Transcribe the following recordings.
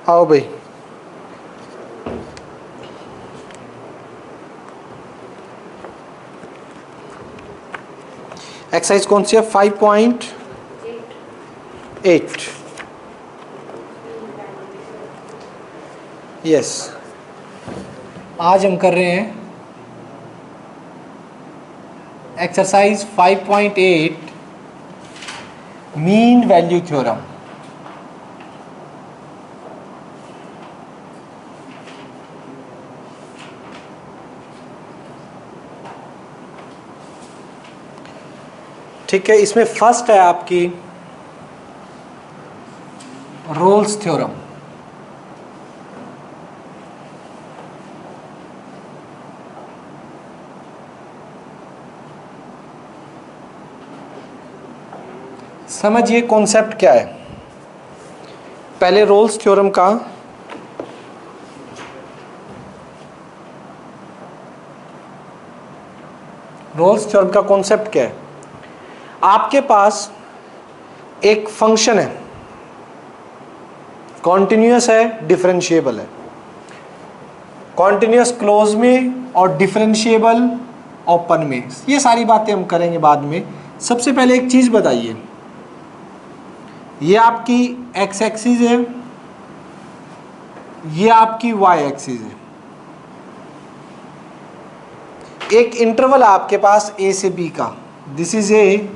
आओ भाई, एक्सरसाइज कौन सी है? 5.8। यस, आज हम कर रहे हैं एक्सरसाइज 5.8 मीन वैल्यू थ्योरम। ठीक है, इसमें फर्स्ट है आपकी रोल्स थ्योरम। समझिए कॉन्सेप्ट क्या है। पहले रोल्स थ्योरम का कॉन्सेप्ट क्या है। आपके पास एक फंक्शन है, कॉन्टिन्यूअस है, डिफरेंशिएबल है। कॉन्टिन्यूअस क्लोज में और डिफरेंशिएबल ओपन में। ये सारी बातें हम करेंगे बाद में। सबसे पहले एक चीज बताइए, ये आपकी एक्स एक्सिस है, ये आपकी वाई एक्सिस है। एक इंटरवल है आपके पास ए से बी का, this is A,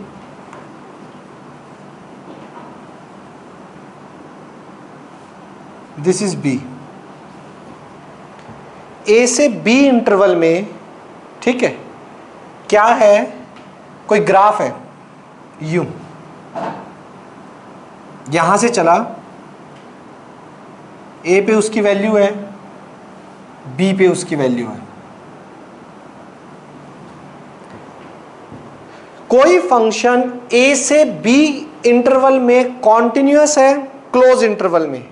this is B. A से बी इंटरवल में, ठीक है, क्या है, कोई ग्राफ है यू, यहां से चला, ए पे उसकी वैल्यू है, बी पे उसकी वैल्यू है। कोई फंक्शन ए से बी इंटरवल में कॉन्टिन्यूअस है, क्लोज इंटरवल में,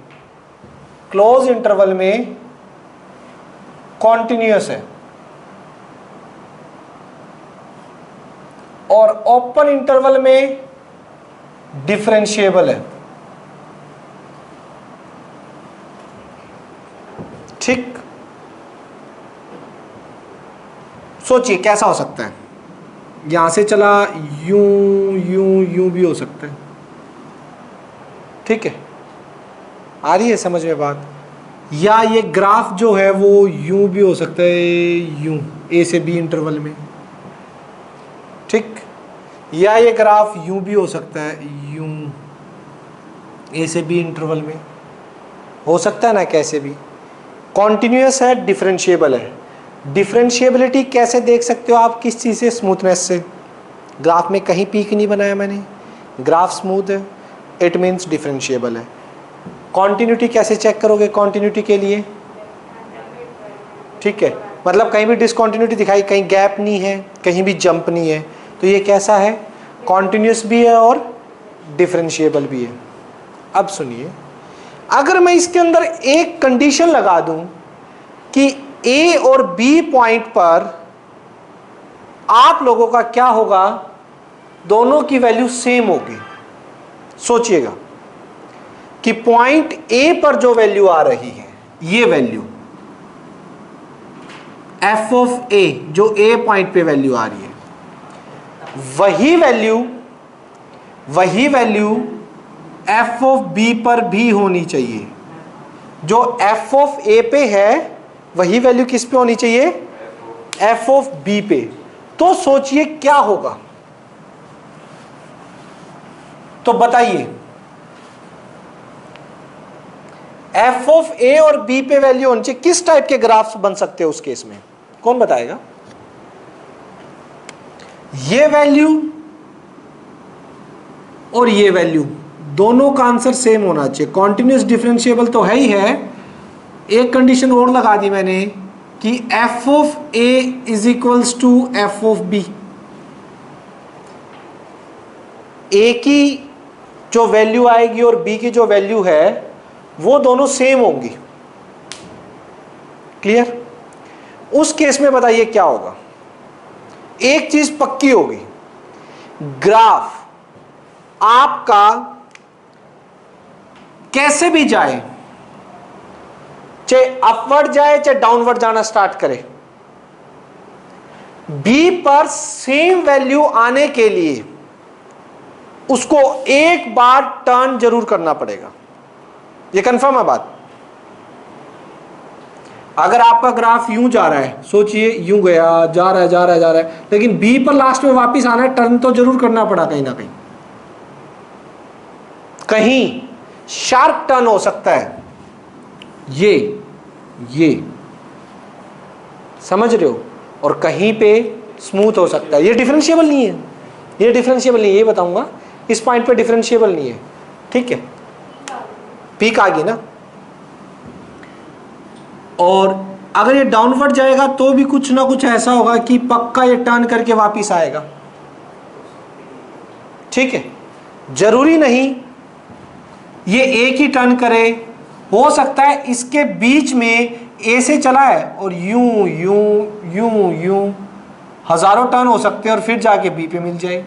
क्लोज इंटरवल में कॉन्टिन्यूअस है, और ओपन इंटरवल में डिफरेंशिएबल है। ठीक, सोचिए कैसा हो सकता है। यहां से चला, यूं यूं यूं भी हो सकता है। ठीक है, आ रही है समझ में बात? या ये ग्राफ जो है वो यूं भी हो सकता है, यूं, ए से बी इंटरवल में। ठीक, या ये ग्राफ यूं भी हो सकता है, यूं, ए से बी इंटरवल में हो सकता है ना, कैसे भी। कॉन्टिन्यूअस है, डिफरेंशिएबल है। डिफरेंशिएबिलिटी कैसे देख सकते हो आप? किस चीज़ से? स्मूथनेस से। ग्राफ में कहीं पीक नहीं बनाया मैंने, ग्राफ स्मूथ है, इट मीन्स डिफरेंशिएबल है। कॉन्टिन्यूटी कैसे चेक करोगे? कॉन्टिन्यूटी के लिए, ठीक है, मतलब कहीं भी डिसकॉन्टिन्यूटी दिखाई, कहीं गैप नहीं है, कहीं भी जंप नहीं है, तो ये कैसा है? कॉन्टिन्यूअस भी है और डिफरेंशिएबल भी है। अब सुनिए, अगर मैं इसके अंदर एक कंडीशन लगा दूं कि ए और बी पॉइंट पर आप लोगों का क्या होगा, दोनों की वैल्यू सेम होगी। सोचिएगा कि पॉइंट ए पर जो वैल्यू आ रही है, ये वैल्यू एफ ऑफ ए, जो ए पॉइंट पे वैल्यू आ रही है, वही वैल्यू एफ ऑफ बी पर भी होनी चाहिए। जो एफ ऑफ ए पे है वही वैल्यू किस पे होनी चाहिए? एफ ऑफ बी पे। तो सोचिए क्या होगा, तो बताइए, एफ ऑफ ए और बी पे वैल्यू होनी चाहिए। किस टाइप के ग्राफ्स बन सकते हैं उस केस में? कौन बताएगा? ये वैल्यू और ये वैल्यू दोनों का आंसर सेम होना चाहिए। कॉन्टिन्यूअस डिफरेंशिएबल तो है ही है, एक कंडीशन और लगा दी मैंने कि F of A is equals to F of B. A की जो वैल्यू आएगी और बी की जो वैल्यू है वो दोनों सेम होंगी। क्लियर? उस केस में बताइए क्या होगा? एक चीज पक्की होगी, ग्राफ आपका कैसे भी जाए चाहे अपवर्ड जाए चाहे डाउनवर्ड जाना स्टार्ट करे, बी पर सेम वैल्यू आने के लिए उसको एक बार टर्न जरूर करना पड़ेगा। ये कंफर्म है बात। अगर आपका ग्राफ यूं जा रहा है, सोचिए यूं गया, जा रहा है जा रहा है जा रहा है, लेकिन बी पर लास्ट में वापस आना है, टर्न तो जरूर करना पड़ा कहीं ना कहीं। कहीं शार्प टर्न हो सकता है, ये समझ रहे हो, और कहीं पे स्मूथ हो सकता है। ये डिफरेंशिएबल नहीं है, ये डिफरेंशिएबल नहीं है, ये बताऊंगा। इस पॉइंट पे डिफरेंशिएबल नहीं है, ठीक है। पीक आ गई ना। और अगर ये डाउनवर्ड जाएगा तो भी कुछ ना कुछ ऐसा होगा कि पक्का ये टर्न करके वापस आएगा, ठीक है। जरूरी नहीं ये एक ही टर्न करे, हो सकता है इसके बीच में ए से चला है और यूं यूं यूं यूं हजारों टर्न हो सकते हैं और फिर जाके बी पे मिल जाए।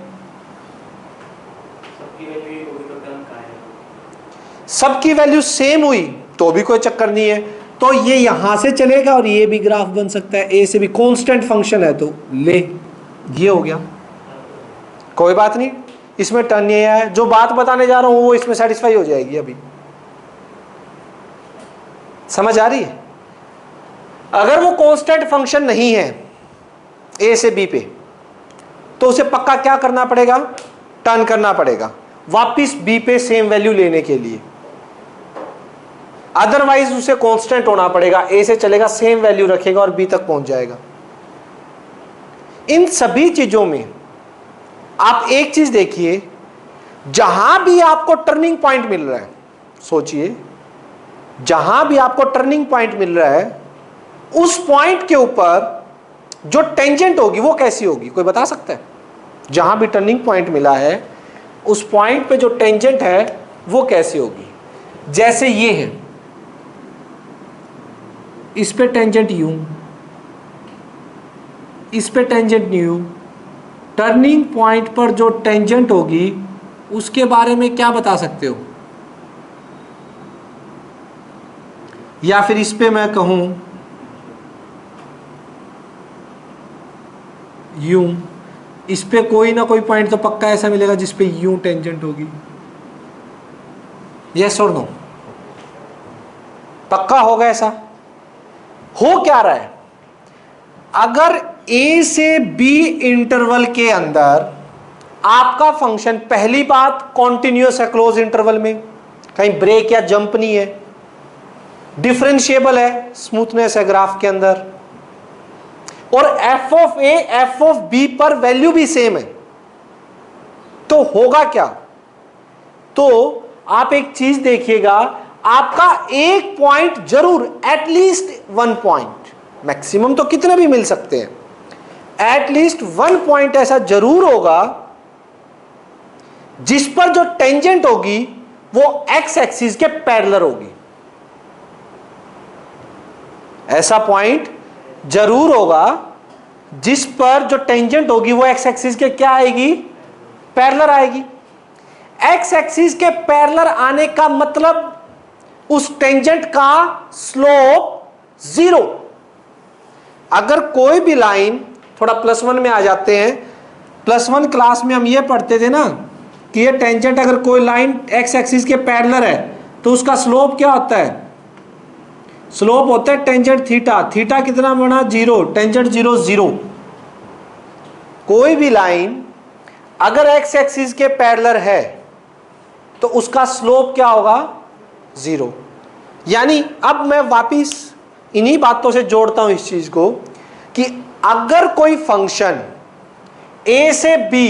सबकी वैल्यू सेम हुई तो भी कोई चक्कर नहीं है, तो ये यहां से चलेगा और ये भी ग्राफ बन सकता है, ए से भी कांस्टेंट फंक्शन है तो ले, ये हो गया, कोई बात नहीं। इसमें टर्न नहीं आया है, जो बात बताने जा रहा हूं वो इसमें सेटिस्फाई हो जाएगी। अभी समझ आ रही है। अगर वो कांस्टेंट फंक्शन नहीं है ए से बी पे, तो उसे पक्का क्या करना पड़ेगा, टर्न करना पड़ेगा वापिस बी पे सेम वैल्यू लेने के लिए। अदरवाइज उसे कांस्टेंट होना पड़ेगा, ए से चलेगा सेम वैल्यू रखेगा और बी तक पहुंच जाएगा। इन सभी चीजों में आप एक चीज देखिए, जहां भी आपको टर्निंग पॉइंट मिल रहा है, सोचिए जहां भी आपको टर्निंग पॉइंट मिल रहा है, उस पॉइंट के ऊपर जो टेंजेंट होगी वो कैसी होगी, कोई बता सकता है। जहां भी टर्निंग पॉइंट मिला है उस पॉइंट पे जो टेंजेंट है वो कैसी होगी। जैसे ये है, इस पे टेंजेंट यूं, इस पे टेंजेंट न्यू, टर्निंग पॉइंट पर जो टेंजेंट होगी उसके बारे में क्या बता सकते हो। या फिर इस पे मैं कहूं यूं, इस पे कोई ना कोई पॉइंट तो पक्का ऐसा मिलेगा जिस पे यूं टेंजेंट होगी। यस और नो, पक्का होगा ऐसा। हो क्या रहा है, अगर ए से बी इंटरवल के अंदर आपका फंक्शन, पहली बात कॉन्टिन्यूअस है क्लोज इंटरवल में, कहीं ब्रेक या जंप नहीं है, डिफरेंशिएबल है, स्मूथनेस है ग्राफ के अंदर, और F of A F of B पर वैल्यू भी सेम है, तो होगा क्या। तो आप एक चीज देखिएगा, आपका एक पॉइंट जरूर, एटलीस्ट वन पॉइंट, मैक्सिमम तो कितने भी मिल सकते हैं, एटलीस्ट वन पॉइंट ऐसा जरूर होगा जिस पर जो टेंजेंट होगी वो एक्स एक्सिस के पैरेलल होगी। ऐसा पॉइंट जरूर होगा जिस पर जो टेंजेंट होगी वो एक्स एक्सिस के क्या आएगी, पैरेलल आएगी। एक्स एक्सिस के पैरेलल आने का मतलब उस टेंजेंट का स्लोप जीरो। अगर कोई भी लाइन, थोड़ा +1 में आ जाते हैं, +1 क्लास में हम ये पढ़ते थे ना कि ये टेंजेंट, अगर कोई लाइन एक्स एक्सिस के पैरेलल है तो उसका स्लोप क्या होता है, स्लोप होता है टेंजेंट थीटा। थीटा कितना बना, 0, टेंजेंट 0 0। कोई भी लाइन अगर एक्स एक्सिस के पैरेलल है तो उसका स्लोप क्या होगा, 0। यानी अब मैं वापिस इन्हीं बातों से जोड़ता हूं इस चीज को कि अगर कोई फंक्शन ए से बी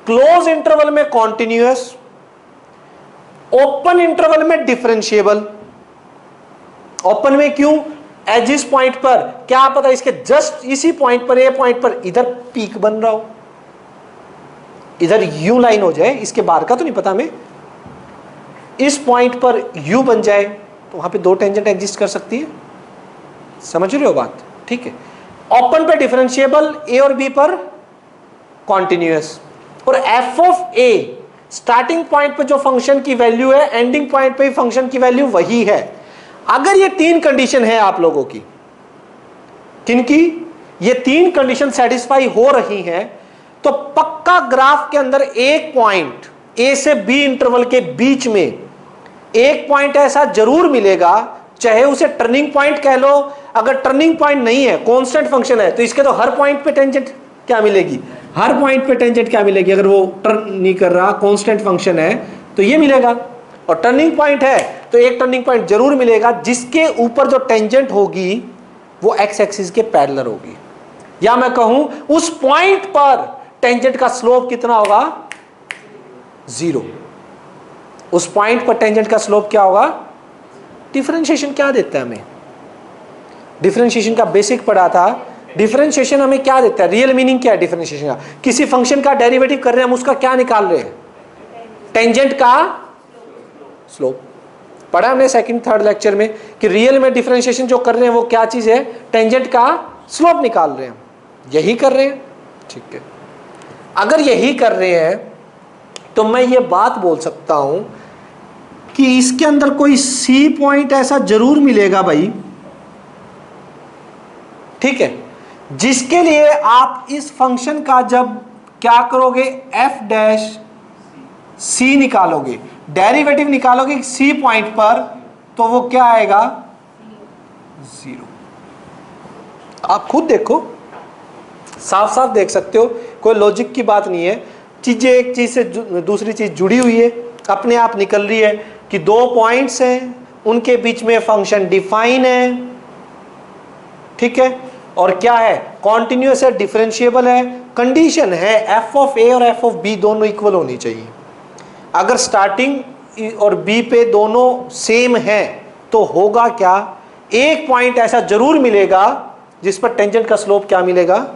क्लोज इंटरवल में कॉन्टिन्यूअस, ओपन इंटरवल में डिफरेंशिएबल, ओपन में क्यों, एजिस पॉइंट पर क्या पता इसके जस्ट इसी पॉइंट पर, ए पॉइंट पर इधर पीक बन रहा हो, इधर यू लाइन हो जाए, इसके बाहर का तो नहीं पता हमें, इस पॉइंट पर यू बन जाए तो वहां पे दो टेंजेंट एग्जिस्ट कर सकती है। समझ रहे हो बात, ठीक है। ओपन पे डिफरेंशिएबल, ए और बी पर कॉन्टिन्यूअस, और F of A starting point पे जो फंक्शन की वैल्यू है, एंडिंग पॉइंट पे फंक्शन की वैल्यू वही है। अगर ये 3 कंडीशन है आप लोगों की, किनकी, ये 3 कंडीशन सेटिस्फाई हो रही हैं, तो पक्का ग्राफ के अंदर एक पॉइंट ए से बी इंटरवल के बीच में एक पॉइंट ऐसा जरूर मिलेगा, चाहे उसे टर्निंग पॉइंट कह लो। अगर टर्निंग पॉइंट नहीं है, कांस्टेंट फंक्शन है, तो इसके तो हर पॉइंट पे टेंजेंट क्या मिलेगी, हर पॉइंट पे टेंजेंट क्या मिलेगी। अगर वो टर्न नहीं कर रहा, कांस्टेंट फंक्शन है, तो ये मिलेगा। और टर्निंग पॉइंट है तो एक टर्निंग पॉइंट जरूर मिलेगा जिसके ऊपर जो टेंजेंट होगी वो एक्स एक्सिस के पैरेलल होगी। या मैं कहूं उस पॉइंट पर टेंजेंट का स्लोप कितना होगा, 0। उस पॉइंट पर टेंजेंट का स्लोप क्या होगा। डिफरेंशिएशन क्या देता है हमें, डिफरेंशिएशन का बेसिक पढ़ा था। डिफरेंशिएशन हमें क्या देता है, रियल मीनिंग क्या है डिफरेंशिएशन का। किसी फंक्शन का डेरिवेटिव कर रहे हैं, हम उसका क्या निकाल रहे हैं, टेंजेंट का स्लोप। पढ़ा हमने सेकंड थर्ड लेक्चर में कि रियल में डिफरेंशिएशन जो कर रहे हैं वो क्या चीज है, टेंजेंट का स्लोप निकाल रहे हैं। यही कर रहे हैं, ठीक है। अगर यही कर रहे हैं तो मैं ये बात बोल सकता हूं कि इसके अंदर कोई सी पॉइंट ऐसा जरूर मिलेगा भाई, ठीक है, जिसके लिए आप इस फंक्शन का जब क्या करोगे, एफ डैश सी निकालोगे, डेरिवेटिव निकालोगे सी पॉइंट पर, तो वो क्या आएगा, 0। आप खुद देखो, साफ साफ देख सकते हो, कोई लॉजिक की बात नहीं है। चीजें एक चीज से दूसरी चीज जुड़ी हुई है, अपने आप निकल रही है कि 2 पॉइंट्स हैं, उनके बीच में फंक्शन डिफाइन है, ठीक है, और क्या है, कॉन्टिन्यूअस है, डिफरेंशिएबल है। कंडीशन है एफ ऑफ ए और एफ ऑफ बी दोनों इक्वल होनी चाहिए। अगर स्टार्टिंग और बी पे दोनों सेम है तो होगा क्या, एक पॉइंट ऐसा जरूर मिलेगा जिस पर टेंजेंट का स्लोप क्या मिलेगा,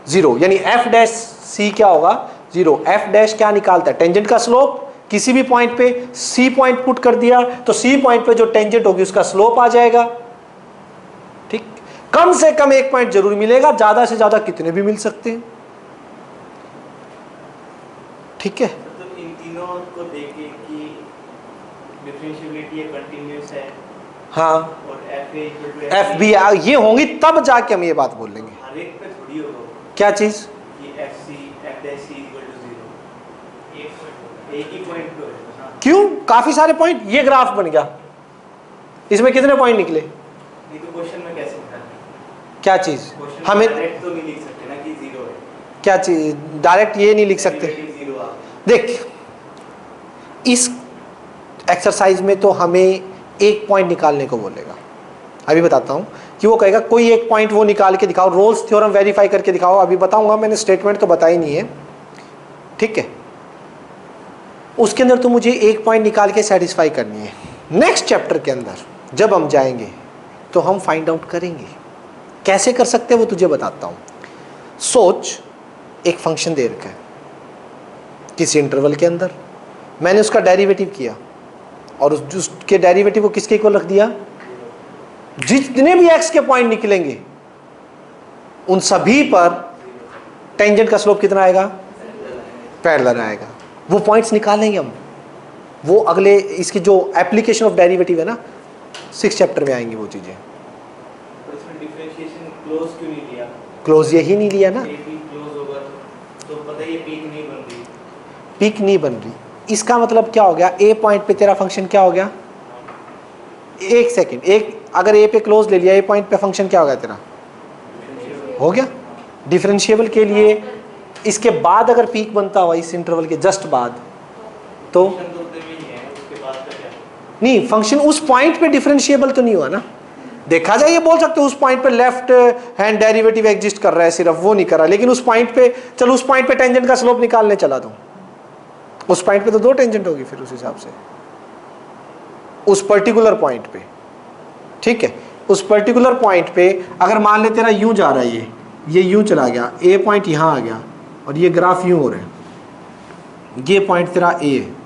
0। यानी एफ डैश सी क्या होगा, 0। एफ डैश क्या निकालता है, टेंजेंट का स्लोप। किसी भी पॉइंट पे सी पॉइंट पुट कर दिया तो सी पॉइंट पे जो टेंजेंट होगी उसका स्लोप आ जाएगा, ठीक। कम से कम एक पॉइंट जरूर मिलेगा, ज्यादा से ज्यादा कितने भी मिल सकते हैं, ठीक है। को देखे कि डिफरेंशिएबिलिटी कंटीन्यूअस है, हाँ, और एफ बी ये होंगी तब जाके हम ये बात बोल लेंगे। हर एक पे थोड़ी होगा क्या चीज, कि F dash C equal to 0, एक ही पॉइंट पे होगा। क्यों, काफी सारे पॉइंट, ये ग्राफ बन गया, इसमें कितने पॉइंट निकले, नहीं तो क्वेश्चन में कैसे निकालें, क्या चीज, हमें डायरेक्ट तो नहीं लिख सकते ना कि 0 है, क्या चीज, डायरेक्ट ये नहीं लिख सकते। 0 आ, देख इस एक्सरसाइज में तो हमें एक पॉइंट निकालने को बोलेगा। अभी बताता हूं कि वो कहेगा कोई एक पॉइंट वो निकाल के दिखाओ, रोल्स थ्योरम वेरीफाई करके दिखाओ। अभी बताऊंगा, मैंने स्टेटमेंट तो बताई नहीं है, ठीक है। उसके अंदर तो मुझे एक पॉइंट निकाल के सेटिस्फाई करनी है। नेक्स्ट चैप्टर के अंदर जब हम जाएंगे तो हम फाइंड आउट करेंगे कैसे कर सकते हैं, वो तुझे बताता हूं। सोच, एक फंक्शन दे रखा है किसी इंटरवल के अंदर, मैंने उसका डेरिवेटिव किया और उसके डेरिवेटिव को किसके इक्वल रख दिया, जितने भी एक्स के पॉइंट निकलेंगे उन सभी पर टेंजेंट का स्लोप कितना आएगा, पैरेलल आएगा। वो पॉइंट्स निकालेंगे हम, वो अगले इसकी जो एप्लीकेशन ऑफ डेरिवेटिव है ना 6 चैप्टर में आएंगी वो चीजें। इसमें डिफरेंशिएशन क्लोज क्यों नहीं लिया, क्लोज यही नहीं लिया ना, क्लोज होगा तो पता है ये पीक नहीं बन रही, पीक नहीं बन रही। इसका मतलब क्या हो गया, ए पॉइंट पे तेरा फंक्शन क्या हो गया, एक सेकंड, एक अगर ए पे क्लोज ले लिया, ए पॉइंट पे फंक्शन क्या हो गया तेरा, हो गया डिफरेंशिएबल। के लिए इसके बाद अगर पीक बनता हुआ इस इंटरवल के जस्ट बाद, तो नहीं, फंक्शन उस पॉइंट पे डिफरेंशिएबल तो नहीं हुआ ना। देखा जाए ये बोल सकते हो उस पॉइंट पे लेफ्ट हैंड डेरिवेटिव एग्जिस्ट कर रहा है, सिर्फ वो नहीं कर रहा, लेकिन उस पॉइंट पे, चलो उस पॉइंट पे टेंजेंट का स्लोप निकालने चला दूं, उस पॉइंट पे तो 2 टेंजेंट होगी फिर उस हिसाब से, उस पर्टिकुलर पॉइंट पे, ठीक है। उस पर्टिकुलर पॉइंट पे अगर मान ले तेरा यूं जा रहा है, ये यूं चला गया, ए पॉइंट यहां आ गया और ये ग्राफ यूं हो रहा है, ये पॉइंट तेरा ए है,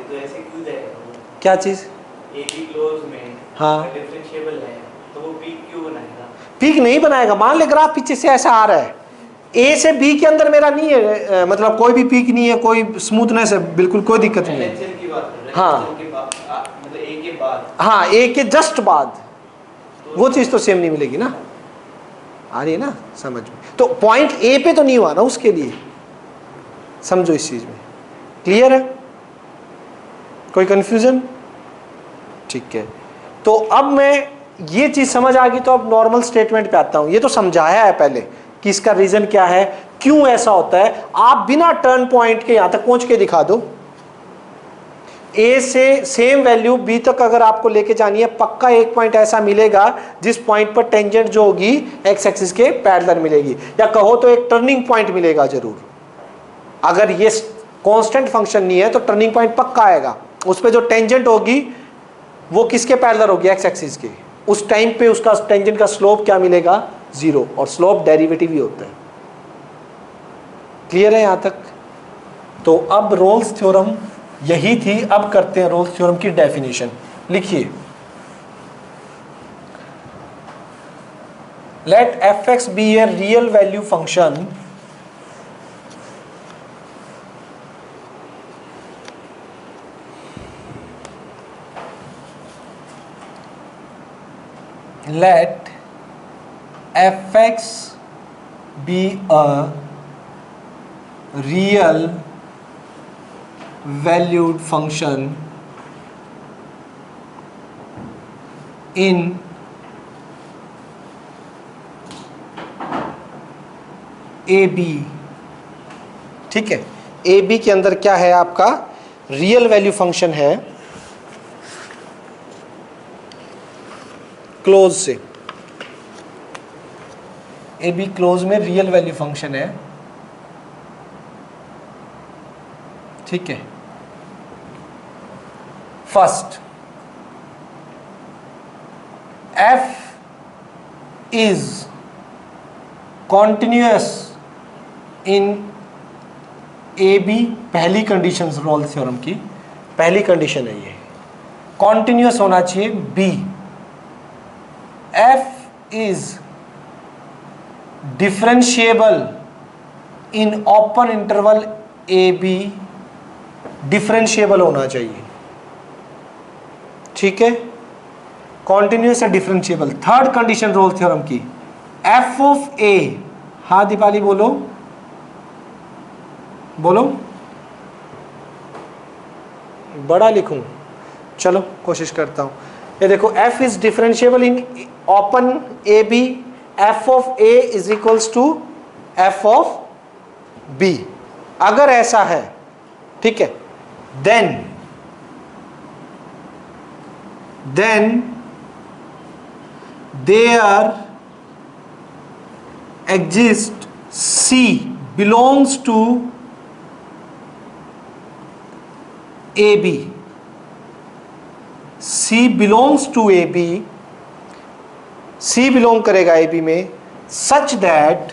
तो ऐसे क्यों जाएगा, क्या चीज, ए भी क्लोज में हाँ डिफरेंशिएबल है तो वो पीक क्यों बनाएगा, पीक नहीं बनाएगा। मान ले ग्राफ पीछे से ऐसा आ रहा है, ए से बी के अंदर मेरा नहीं है, मतलब कोई भी पीक नहीं है, कोई स्मूथनेस है, बिल्कुल कोई दिक्कत नहीं है, की बात कर रहे हैं, हाँ मतलब ए के बाद, हाँ ए के जस्ट बाद, वो चीज तो सेम नहीं मिलेगी ना। आ रही है ना समझ में? तो पॉइंट ए पे तो नहीं हुआ ना उसके लिए, समझो इस चीज में। क्लियर है? कोई कंफ्यूजन? ठीक है, तो अब मैं ये चीज समझ आ गई, तो अब नॉर्मल स्टेटमेंट पे आता हूं। ये तो समझाया है पहले कि इसका रीजन क्या है, क्यों ऐसा होता है। आप बिना टर्न पॉइंट के यहां तक पहुंच के दिखा दो, ए से सेम वैल्यू बी तक अगर आपको लेके जानी है, पक्का एक पॉइंट ऐसा मिलेगा जिस पॉइंट पर टेंजेंट जो होगी एक्स एक्सिस के पैरेलल मिलेगी, या कहो तो एक टर्निंग पॉइंट मिलेगा जरूर। अगर ये कांस्टेंट फंक्शन नहीं है तो टर्निंग पॉइंट पक्का आएगा, उस पर जो टेंजेंट होगी वो किसके पैरेलल होगी, एक्स एक्सिस के। उस टाइम पे उसका टेंजेंट का स्लोप क्या मिलेगा, 0, और स्लोप डेरिवेटिव ही होता है। क्लियर है यहां तक? तो अब रोल्स थ्योरम यही थी। अब करते हैं रोल्स थ्योरम की डेफिनेशन। लिखिए, let F X be a real value function let fx be a real valued function in AB। ठीक है, AB के अंदर क्या है आपका, रियल वैल्यू फंक्शन है, क्लोज से। ए बी क्लोज में रियल वैल्यू फंक्शन है, ठीक है। First, F is continuous in A B. पहली कंडीशन रोल्स थ्योरम की पहली कंडीशन है ये, कॉन्टिन्यूअस होना चाहिए B. f is differentiable in open interval AB, differentiable होना चाहिए, ठीक है। कॉन्टिन्यूअस है, differentiable. Third condition Rolle's theorem की, f ऑफ a, हाँ दीपाली बोलो बोलो, बड़ा लिखूं, चलो कोशिश करता हूं। ये देखो, f is differentiable in open A B, f of a is equals to f of b। अगर ऐसा है, ठीक है, then there exist c belongs to A B. C belongs to A B, C belong करेगा A B में, such that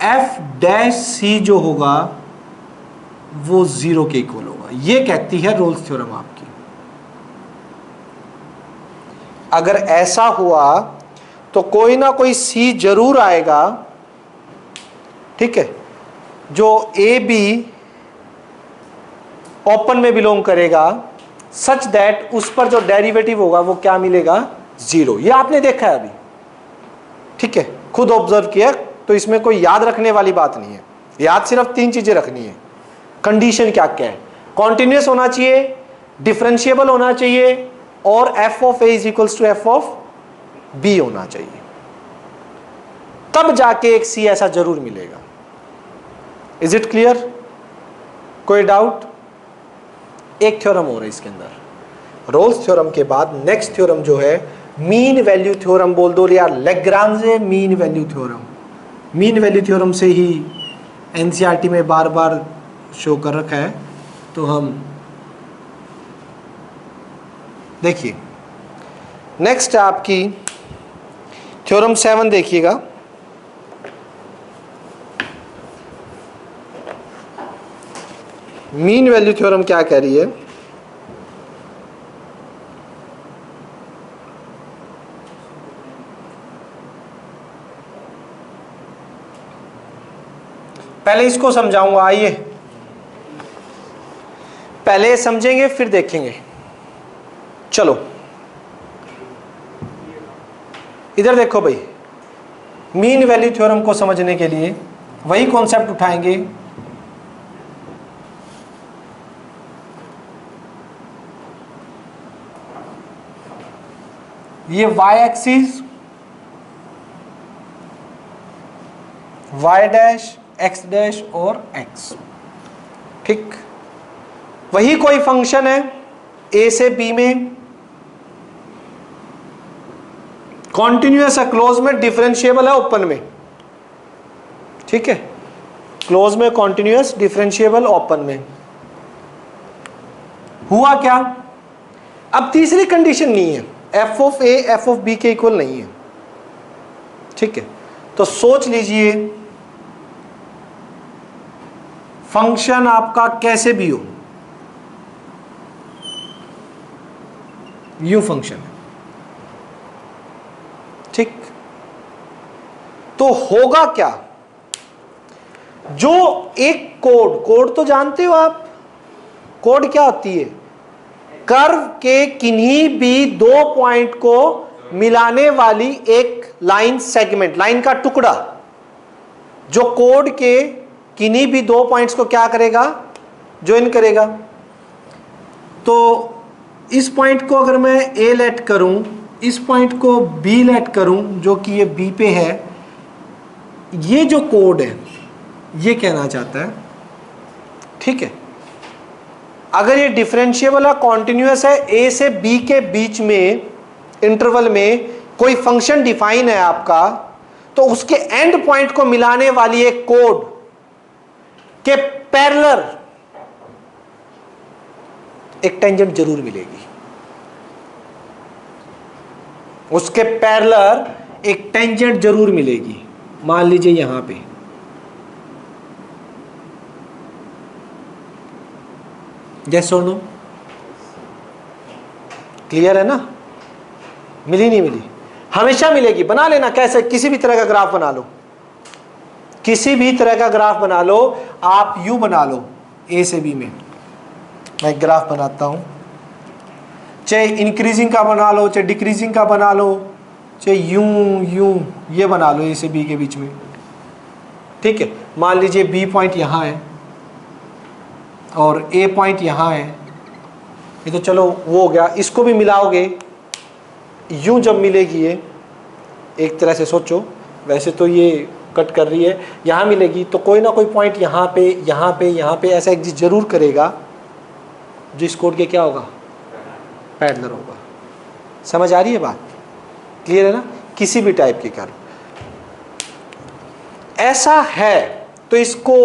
f dash C जो होगा वो 0 के इक्वल होगा। ये कहती है रोल्स थ्योरम आपकी। अगर ऐसा हुआ तो कोई ना कोई C जरूर आएगा, ठीक है, जो ए बी ओपन में बिलोंग करेगा, सच दैट उस पर जो डेरिवेटिव होगा वो क्या मिलेगा, 0। ये आपने देखा है अभी, ठीक है, खुद ऑब्जर्व किया, तो इसमें कोई याद रखने वाली बात नहीं है। याद सिर्फ 3 चीजें रखनी है। कंडीशन क्या क्या है, कॉन्टिन्यूअस होना चाहिए, डिफरेंशिएबल होना चाहिए, और f of a is equals to f of b होना चाहिए। तब जाके एक c ऐसा जरूर मिलेगा। Is it clear? कोई डाउट? एक थ्योरम हो रहा है इसके अंदर। रोल्स थ्योरम के बाद नेक्स्ट थ्योरम जो है मीन वैल्यू थ्योरम बोल दो, या Lagrange mean value theorem. Mean value theorem से ही एनसीईआरटी में बार बार शो कर रखा है, तो हम देखिए। नेक्स्ट आपकी थ्योरम 7 देखिएगा। मीन वैल्यू थ्योरम क्या कह रही है, पहले इसको समझाऊंगा। आइए, पहले समझेंगे फिर देखेंगे। चलो इधर देखो भाई, मीन वैल्यू थ्योरम को समझने के लिए वही कॉन्सेप्ट उठाएंगे। ये y axis, y dash, x dash और x, ठीक। वही कोई फंक्शन है a से b में, कॉन्टिन्यूअस है, क्लोज में, डिफरेंशिएबल है ओपन में, ठीक है। क्लोज में कॉन्टिन्यूअस, डिफरेंशिएबल ओपन में। हुआ क्या, अब तीसरी कंडीशन नहीं है, F of A F of B के इक्वल नहीं है, ठीक है। तो सोच लीजिए फंक्शन आपका कैसे भी हो, यू फंक्शन है, ठीक। तो होगा क्या, जो एक कोड तो जानते हो आप, कोड क्या होती है, कर्व के किन्हीं भी दो पॉइंट को मिलाने वाली एक लाइन सेगमेंट, लाइन का टुकड़ा, जो कोड के किन्हीं भी दो पॉइंट्स को क्या करेगा, ज्वाइन करेगा। तो इस पॉइंट को अगर मैं ए लेट करूं, इस पॉइंट को बी लेट करूं, जो कि ये बी पे है, ये जो कोड है ये कहना चाहता है, ठीक है। अगर ये डिफरेंशिएबल है, कॉन्टिन्यूअस है, ए से बी के बीच में इंटरवल में कोई फंक्शन डिफाइन है आपका, तो उसके एंड पॉइंट को मिलाने वाली एक कोड के पैरेलल एक टेंजेंट जरूर मिलेगी, उसके पैरेलल एक टेंजेंट जरूर मिलेगी। मान लीजिए यहां पे यस और नो, क्लियर है ना, मिली नहीं मिली, हमेशा मिलेगी। बना लेना, कैसे, किसी भी तरह का ग्राफ बना लो, किसी भी तरह का ग्राफ बना लो, आप यू बना लो ए से बी में, मैं एक ग्राफ बनाता हूं, चाहे इंक्रीजिंग का बना लो, चाहे डिक्रीजिंग का बना लो, चाहे यूं यूं ये बना लो ए से बी के बीच में, ठीक है। मान लीजिए बी पॉइंट यहां है और ए पॉइंट यहां है, ये तो चलो वो हो गया। इसको भी मिलाओगे, यूं जब मिलेगी ये, एक तरह से सोचो, वैसे तो ये कट कर रही है, यहाँ मिलेगी, तो कोई ना कोई पॉइंट यहाँ पे यहाँ पे यहाँ पे ऐसा एग्जिस्ट जरूर करेगा जो इस कोड के क्या होगा, पैरेलल होगा। समझ आ रही है बात, क्लियर है ना, किसी भी टाइप के कर्व ऐसा है। तो इसको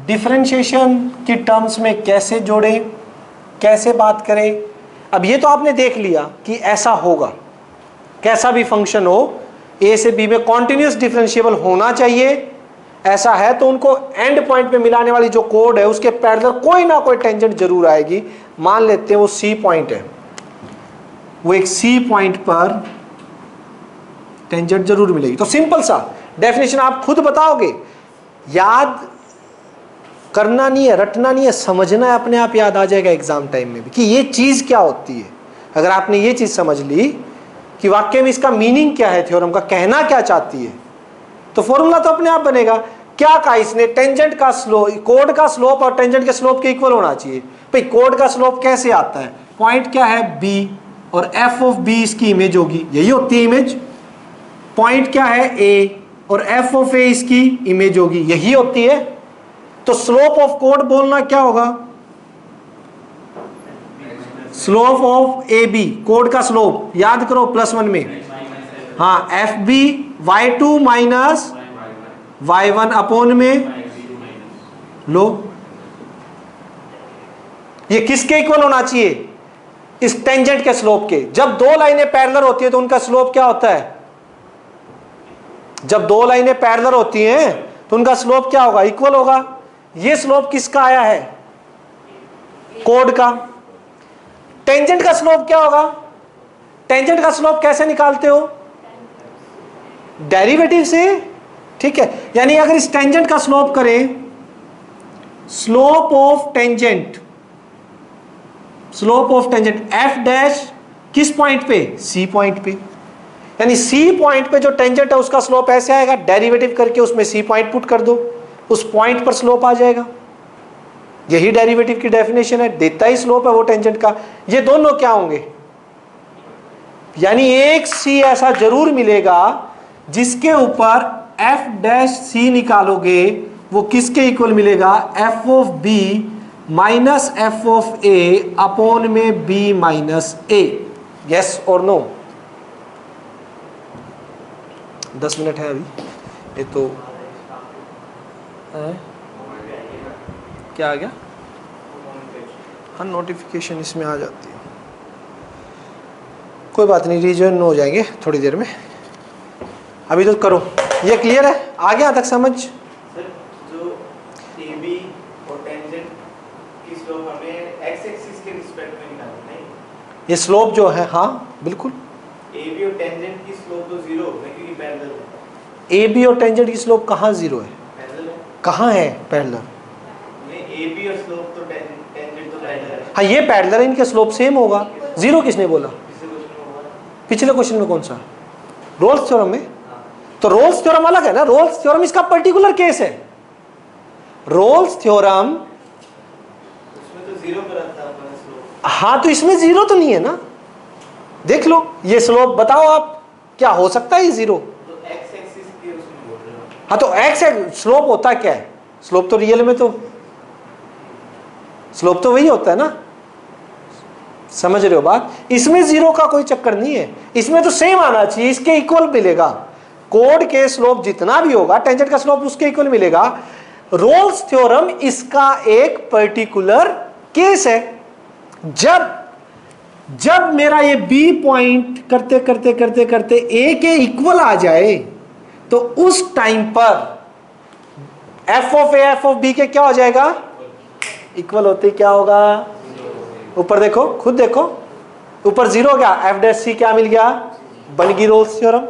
डिफरेंशिएशन की टर्म्स में कैसे जोड़ें, कैसे बात करें। अब ये तो आपने देख लिया कि ऐसा होगा, कैसा भी फंक्शन हो ए से बी में कॉन्टिन्यूअस डिफरेंशिएबल होना चाहिए, ऐसा है तो उनको एंड पॉइंट पे मिलाने वाली जो कोड है उसके पैरेलल कोई ना कोई टेंजेंट जरूर आएगी। मान लेते हैं वो सी पॉइंट है, वो एक सी पॉइंट पर टेंजेंट जरूर मिलेगी। तो सिंपल सा डेफिनेशन आप खुद बताओगे, याद करना नहीं है, रटना नहीं है, समझना है, अपने आप याद आ जाएगा एग्जाम टाइम में भी कि ये चीज क्या होती है। अगर आपने ये चीज समझ ली कि वाक्य में इसका मीनिंग क्या है, थ्योरम का कहना क्या चाहती है, तो फॉर्मूला तो अपने आप बनेगा। क्या कहा इसने, टेंजेंट का स्लोप, कोड का स्लोप और टेंजेंट के स्लोप के इक्वल होना चाहिए। भाई कोड का स्लोप कैसे आता है, पॉइंट क्या है बी और एफ ऑफ बी इसकी इमेज होगी, यही होती है इमेज। पॉइंट क्या है ए और एफ ऑफ ए इसकी इमेज होगी, यही होती है। तो स्लोप ऑफ कोड बोलना क्या होगा, स्लोप ऑफ ए बी, कोड का स्लोप याद करो +1 में, हाँ F B y2 minus y1 upon में लो, ये किसके इक्वल होना चाहिए, इस टेंजेंट के स्लोप के। जब दो लाइनें पैरेलल होती है तो उनका स्लोप क्या होता है, जब दो लाइनें पैरेलल होती हैं तो उनका स्लोप क्या होगा, इक्वल होगा। ये स्लोप किसका आया है, कोड का। टेंजेंट का स्लोप क्या होगा, टेंजेंट का स्लोप कैसे निकालते हो, डेरिवेटिव से, ठीक है। यानी अगर इस टेंजेंट का स्लोप करें slope of tangent, slope of tangent F dash किस पॉइंट पे, सी पॉइंट पे, यानी सी पॉइंट पे जो टेंजेंट है उसका स्लोप ऐसे आएगा, डेरिवेटिव करके उसमें सी पॉइंट पुट कर दो, उस पॉइंट पर स्लोप आ जाएगा। यही डेरिवेटिव की डेफिनेशन है, देता ही स्लोप है वो टेंजेंट का। ये दोनों क्या होंगे, यानी एक सी ऐसा जरूर मिलेगा जिसके ऊपर एफ डैश सी निकालोगे वो किसके इक्वल मिलेगा, F of B minus F of A upon में बी माइनस ए। यस और नो? 10 मिनट है अभी, ये तो क्या आ गया, हाँ नोटिफिकेशन इसमें आ जाती है, कोई बात नहीं, रीजन हो जाएंगे थोड़ी देर में, अभी तो करो। ये क्लियर है, आ गया तक समझ? सर जो AB और टेंजेंट की स्लोप हमें x एक्सिस के रिस्पेक्ट में निकालना है, ये स्लोप जो है, हाँ बिल्कुल, AB और टेंजेंट की स्लोप तो जीरो होगा क्योंकि पैरेलल है। ए बी और टेंजेंट की स्लोप कहाँ जीरो है, पैरेलल है, कहाँ है पैरेलल? नहीं AB और स्लोप तो टेंजेंट तो पैरेलल है। हाँ ये पैरेलल है, इनके स्लोप सेम होगा। जीरो किसने बोला? इससे कुछ नहीं होगा। पिछले क्वेश्चन में कौन सा, रोल्स थ्योरम में? हाँ। तो रोल्स थ्योरम अलग है ना, रोल्स थ्योरम इसका पर्टिकुलर केस है। रोल्स थ्योरम उसमें तो जीरो पर आता है अपना स्लोप। हाँ तो इसमें जीरो तो नहीं है ना, देख लो ये स्लोप, बताओ आप क्या हो सकता है ये जीरो? तो x एक्सिस के उसमें बोल रहे हो। हाँ तो एक्स स्लोप होता क्या है, स्लोप तो रियल में तो स्लोप तो वही होता है ना, समझ रहे हो बात? इसमें जीरो का कोई चक्कर नहीं है, इसमें तो सेम आना चाहिए, इसके इक्वल मिलेगा। कोड के स्लोप जितना भी होगा टेंजेंट का स्लोप उसके इक्वल मिलेगा। रोल्स थ्योरम इसका एक पर्टिकुलर केस है। जब मेरा ये बी पॉइंट करते करते करते करते ए के इक्वल आ जाए तो उस टाइम पर F of A F of B के क्या हो जाएगा, इक्वल होते क्या होगा, ऊपर देखो, खुद देखो, ऊपर जीरो हो गया, एफ डैश सी क्या मिल गया, बन गई रोल्स थ्योरम,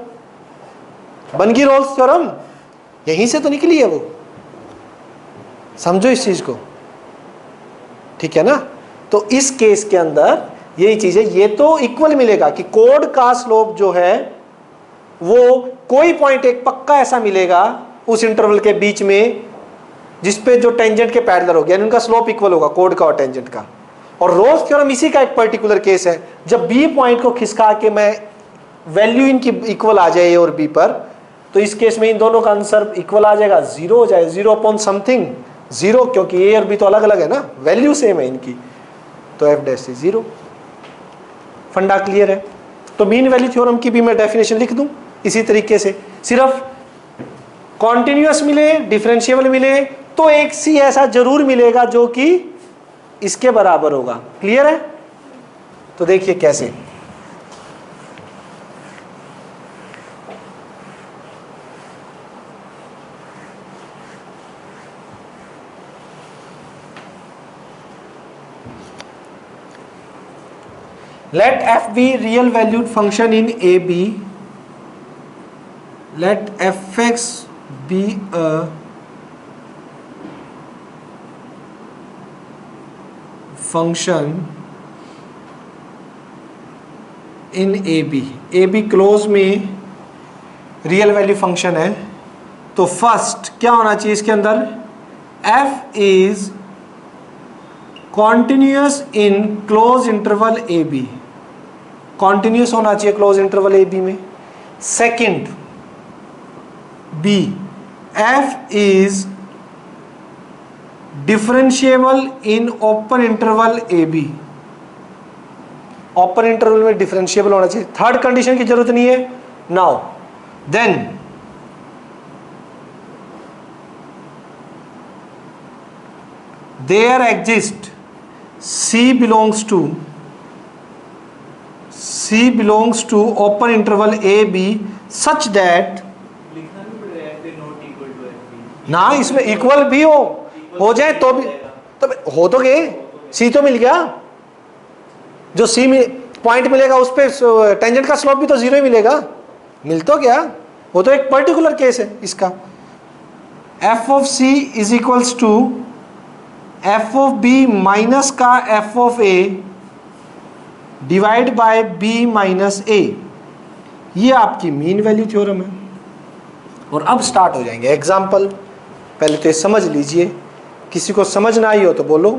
बन गई रोल्स थ्योरम, यहीं से तो निकली है वो, समझो इस चीज को, ठीक है ना? तो इस केस के अंदर यही चीज है, ये तो इक्वल मिलेगा कि कोड का स्लोप जो है वो कोई पॉइंट एक पक्का ऐसा मिलेगा उस इंटरवल के बीच में जिसपे जो टेंजेंट के पैरेलल हो गया, उनका स्लोप इक्वल होगा कोड का और टेंजेंट का। और रोल्स थ्योरम इसी का एक पर्टिकुलर केस है, जब बी पॉइंट को खिसका के मैं वैल्यू इनकी इक्वल आ जाए ए और बी पर, तो इस केस में इन दोनों का आंसर इक्वल आ जाएगा, जीरो हो जाए, जीरो अपॉन समथिंग जीरो, क्योंकि ए और बी तो अलग अलग है ना, वैल्यू सेम है इनकी, तो एफ डैश से जीरो। फंडा क्लियर है? तो मीन वैल्यू थ्योरम की भी मैं डेफिनेशन लिख दूं इसी तरीके से, सिर्फ कॉन्टिन्यूअस मिले, डिफरेंशिएबल मिले तो एक सी ऐसा जरूर मिलेगा जो कि इसके बराबर होगा। क्लियर है? तो देखिए कैसे, let f be real valued function in AB, let fx be a function in AB, AB close में रियल वैल्यू फंक्शन है, तो फर्स्ट क्या होना चाहिए इसके अंदर, f is continuous in close interval A B, continuous होना चाहिए क्लोज इंटरवल ए बी में। Second B, F is differentiable in open interval A B, open interval में डिफरेंशिएबल होना चाहिए। थर्ड कंडीशन की जरूरत नहीं है। Now then there exists C belongs to open interval A B such that, लिखना भी पड़ेगा f not equal to f ना इसमें इक्वल भी हो जाए तो भी, तो हो तो गए, C तो मिल गया, जो C में पॉइंट मिलेगा उस पे टेंजेंट का स्लोप भी तो जीरो ही मिलेगा, मिल तो गया, वो तो एक पर्टिकुलर केस है इसका। f of C is equals to F of B minus का F of A divide by B minus A, ये आपकी मीन वैल्यू थ्योरम है। और अब स्टार्ट हो जाएंगे एग्जाम्पल। पहले तो ये समझ लीजिए, किसी को समझ ना आई हो तो बोलो।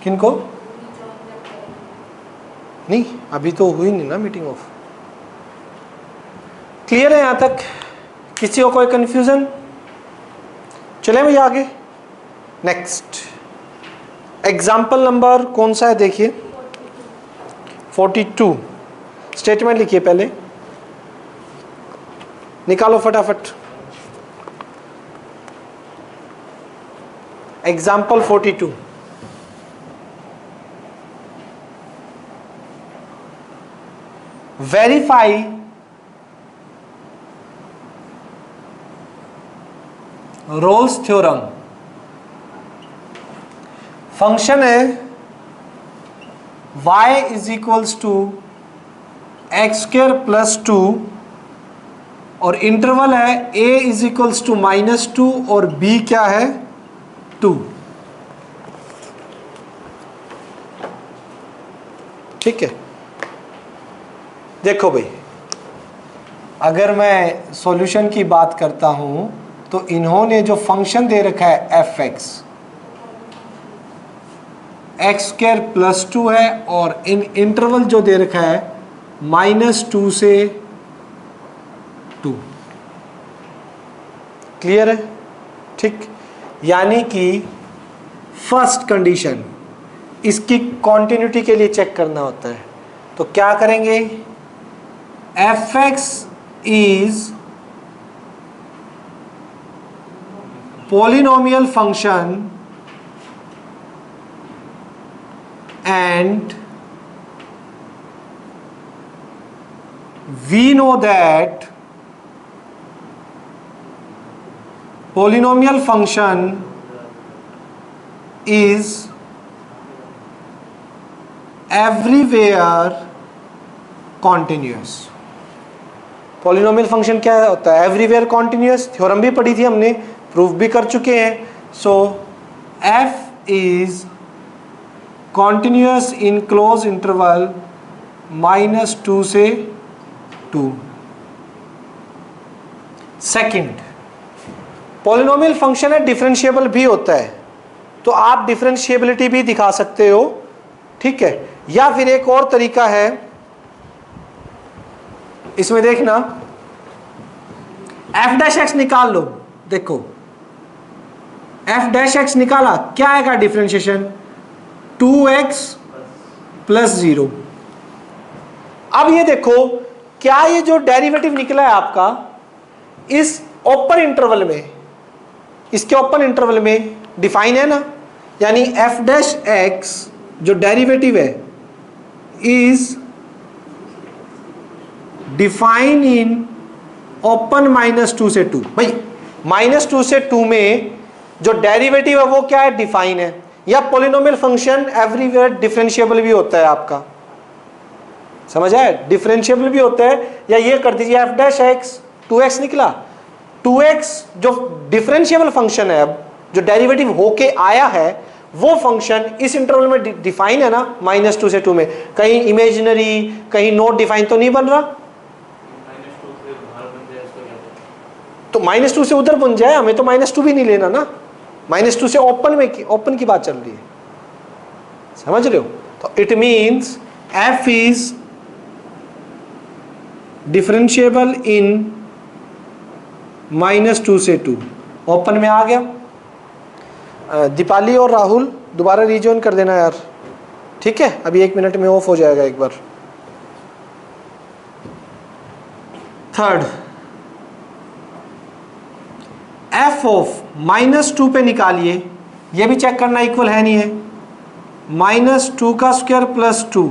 किनको? नहीं, अभी तो हुई नहीं ना मीटिंग ऑफ। क्लियर है यहां तक? किसी को कोई कंफ्यूजन? चले भैया आगे। नेक्स्ट एग्जाम्पल नंबर कौन सा है देखिए, 42। स्टेटमेंट लिखिए पहले, निकालो फटाफट। Example 42। Verify Rolle's theorem. Function है y is equals to X square plus 2 और इंटरवल है a इज इक्वल्स टू -2 और b क्या है 2। ठीक है, देखो भाई, अगर मैं सॉल्यूशन की बात करता हूं तो इन्होंने जो फंक्शन दे रखा है F x, x square plus 2 है और इन इंटरवल जो दे रखा है -2 से 2। क्लियर है? ठीक, यानी कि फर्स्ट कंडीशन इसकी कॉन्टिन्यूटी के लिए चेक करना होता है। तो क्या करेंगे, F X is polynomial function and we know that polynomial function is everywhere continuous। Polynomial function क्या होता है? Everywhere continuous. थ्योरम भी पढ़ी थी हमने, प्रूफ भी कर चुके हैं। So F is continuous in close interval -2 से 2। सेकंड, पॉलिनोमियल फंक्शन है डिफरेंशिएबल भी होता है, तो आप डिफरेंशिएबिलिटी भी दिखा सकते हो। ठीक है, या फिर एक और तरीका है, इसमें देखना, एफ डैश एक्स निकाल लो। देखो एफ डैश एक्स निकाला, क्या आएगा डिफरेंशिएशन? 2x plus 0। अब ये देखो, क्या ये जो डेरिवेटिव निकला है आपका इस ओपन इंटरवल में, इसके ओपन इंटरवल में डिफाइन है ना, यानी एफ डैश एक्स जो डेरिवेटिव है इज डिफाइन इन ओपन -2 से 2। भाई -2 से 2 में जो डेरिवेटिव है वो क्या है? डिफाइन है। या पॉलिनोमियल फंक्शन एवरीवेयर डिफरेंशिएबल भी होता है आपका, समझ आया? डिफरेंशिएबल भी होता है। या ये कर दीजिए एफ डैश एक्स, 2x निकला, 2x जो डिफरेंशिएबल फंक्शन है, अब जो डेरिवेटिव होके आया है वो फंक्शन इस इंटरवल में डिफाइन है ना, -2 से 2 में। कहीं इमेजिनरी, कहीं नॉट डिफाइन तो नहीं बन रहा। तो -2 से उधर बन जाए, हमें तो -2 भी नहीं लेना ना, -2 से ओपन की बात चल रही है, समझ रहे हो? तो it means f is differentiable in -2 से 2। ओपन में आ गया। दीपाली और राहुल दोबारा रिजॉइन कर देना यार, ठीक है? अभी 1 मिनट में ऑफ हो जाएगा एक बार। थर्ड, एफ ऑफ -2 पे निकालिए, ये भी चेक करना इक्वल है नहीं है। -2 का square plus 2,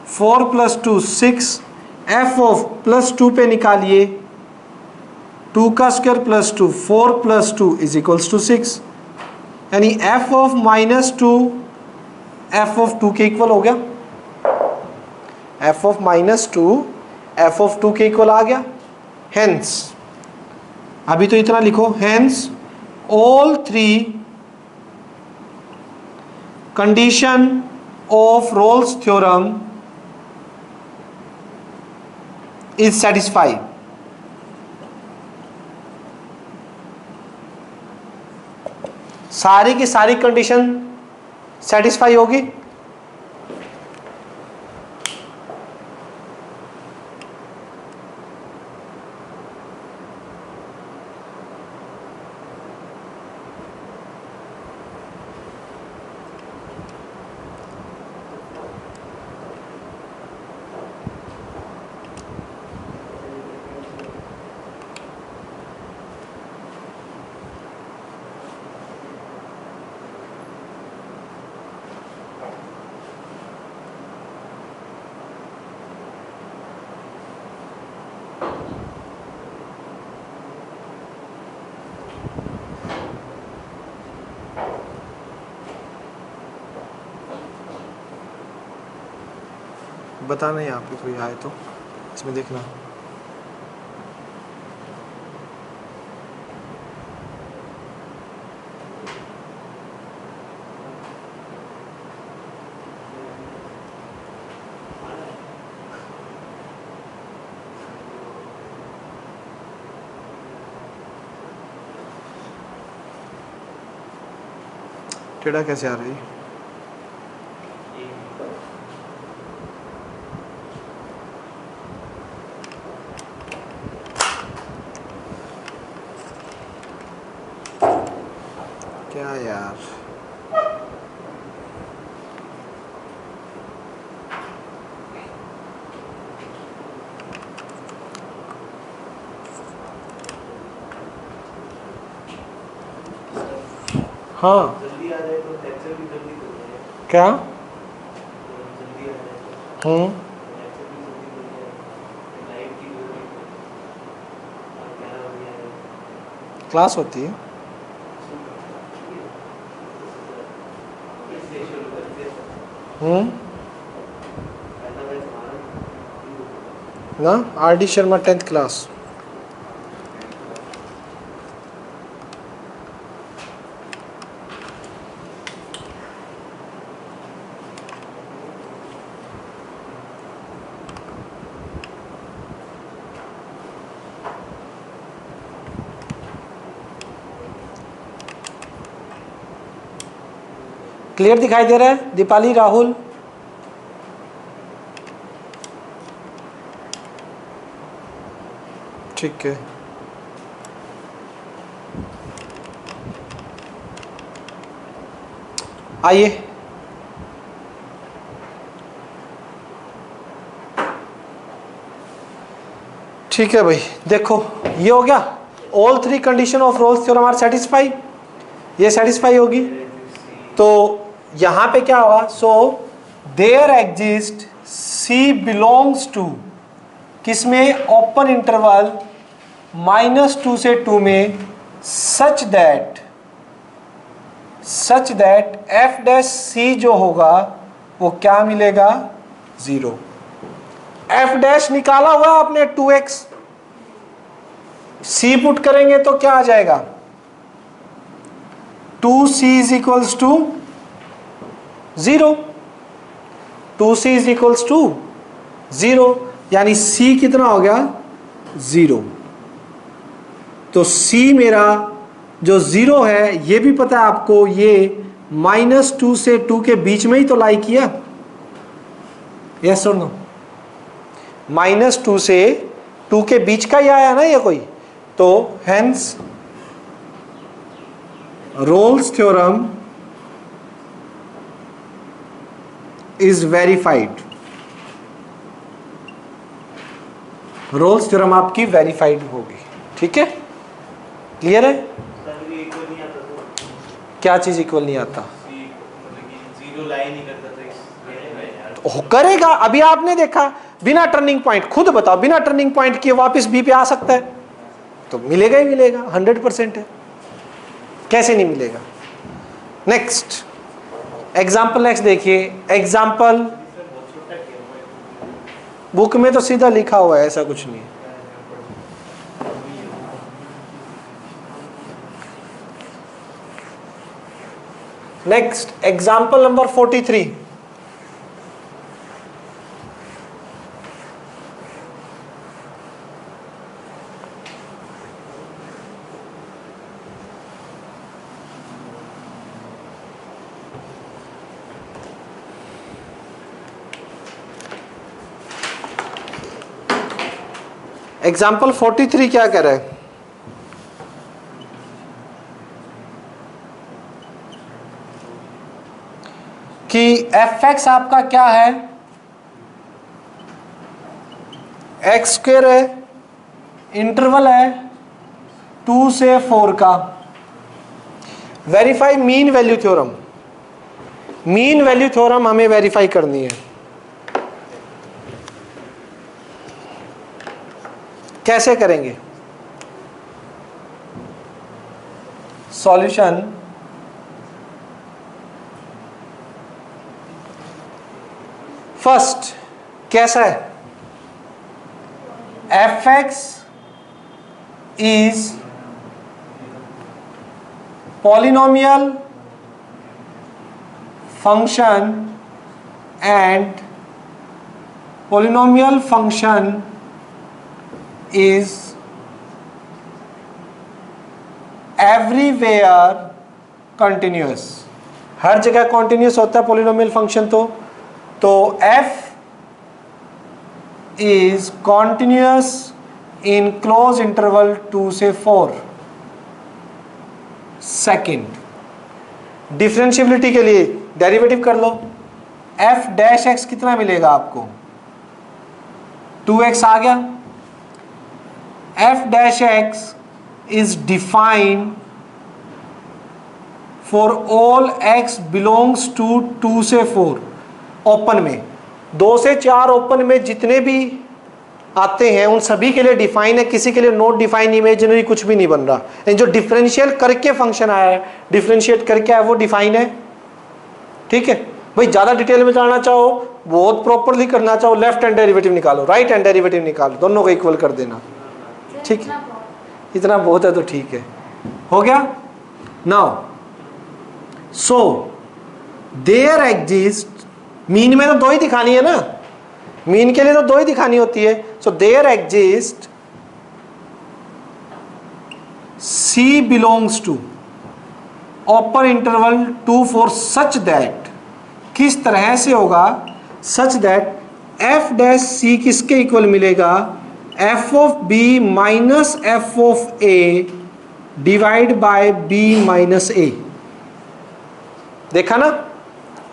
4 plus 2 6। F of +2 पे निकालिए, 2 का square plus 2, 4 plus 2 is equals to 6। यानी एफ ऑफ -2 एफ ऑफ 2 के इक्वल हो गया। एफ ऑफ -2 एफ ऑफ 2 के इक्वल आ गया। हेंस अभी तो इतना लिखो, hence all 3 condition of Rolle's theorem is satisfied. सारी की सारी कंडीशन सेटिस्फाई होगी। बताना यहाँ पे कोई आए तो इसमें देखना। टेढ़ा कैसे आ रही है? क्या यार, हाँ जल्दी आ जाए तो लेक्चर भी जल्दी हो जाए। क्या? जल्दी आ जाए तो लेक्चर भी जल्दी हो जाए। लाइव की जरूरत और 11 बजे आए क्लास होती है। इसलिए शुरू करते हैं। पहला बैच हमारा ना R D Sharma 10th class. Clear दिखाई दे रहा है दीपाली, राहुल? ठीक है, आइए ठीक है भाई, देखो ये हो गया। All 3 condition of Rolle's theorem are satisfy, ये सेटिस्फाई होगी। तो यहां पे क्या होगा? So there exist C belongs to किसमें? ओपन इंटरवल -2 से 2 में, such that F dash C जो होगा वो क्या मिलेगा? 0। एफ डैश निकाला हुआ आपने 2x, सी पुट करेंगे तो क्या आ जाएगा? 2c is equals to 0। 2c is equals to 0, यानी c कितना हो गया? 0। तो c मेरा जो 0 है, ये भी पता है आपको, ये -2 से 2 के बीच में ही तो लाई किया। यस और नो? -2 से 2 के बीच का ही आया ना ये कोई। तो hence Rolle's theorem is verified. Rolle's theorem आपकी वेरीफाइड होगी। ठीक है, क्लियर है? क्या चीज इक्वल नहीं आता? जीरो लाइन नहीं करता था करेगा। अभी आपने देखा बिना टर्निंग पॉइंट, खुद बताओ, बिना टर्निंग पॉइंट किए वापस बी पे आ सकता है? तो मिलेगा ही मिलेगा, 100% है। कैसे नहीं मिलेगा? नेक्स्ट एग्जाम्पल, नेक्स्ट देखिए एग्जाम्पल बुक में तो सीधा लिखा हुआ है, ऐसा कुछ नहीं है। Next example number 43। एग्जाम्पल 43 क्या कह रहा है कि एफ एक्स आपका क्या है, एक्स स्क्वायर है, इंटरवल है 2 से 4 का। Verify mean value theorem. Mean value theorem हमें वेरीफाई करनी है। कैसे करेंगे? सॉल्यूशन फर्स्ट कैसा है, F X is polynomial function and polynomial function is everywhere continuous। हर जगह continuous होता है पॉलिनोमियल फंक्शन। तो f is continuous in close interval 2 से 4। सेकेंड, डिफरेंशिएबिलिटी के लिए डेरिवेटिव कर लो। f डैश x कितना मिलेगा आपको, 2x आ गया। f dash x is defined for all x belongs to 2 से 4। ओपन में 2 से 4 ओपन में जितने भी आते हैं उन सभी के लिए डिफाइन है, किसी के लिए नॉट डिफाइन, इमेजिनरी कुछ भी नहीं बन रहा। लेकिन जो डिफरेंशियल करके फंक्शन आया है, डिफरेंशिएट करके आया वो डिफाइन है। ठीक है भाई, ज्यादा डिटेल में जाना चाहो, बहुत प्रॉपरली करना चाहो, लेफ्ट हैंड डेरिवेटिव निकालो, राइट हैंड डेरिवेटिव निकालो, दोनों को इक्वल कर देना। ठीक है, इतना बहुत है तो ठीक है, हो गया। Now so there exist, mean में तो 2 ही दिखानी है ना, मीन के लिए तो 2 ही दिखानी होती है। So there exist C belongs to open interval 2 4 such that, किस तरह से होगा, such that f dash C किसके इक्वल मिलेगा, f of b minus f of a divide by b minus a। देखा ना,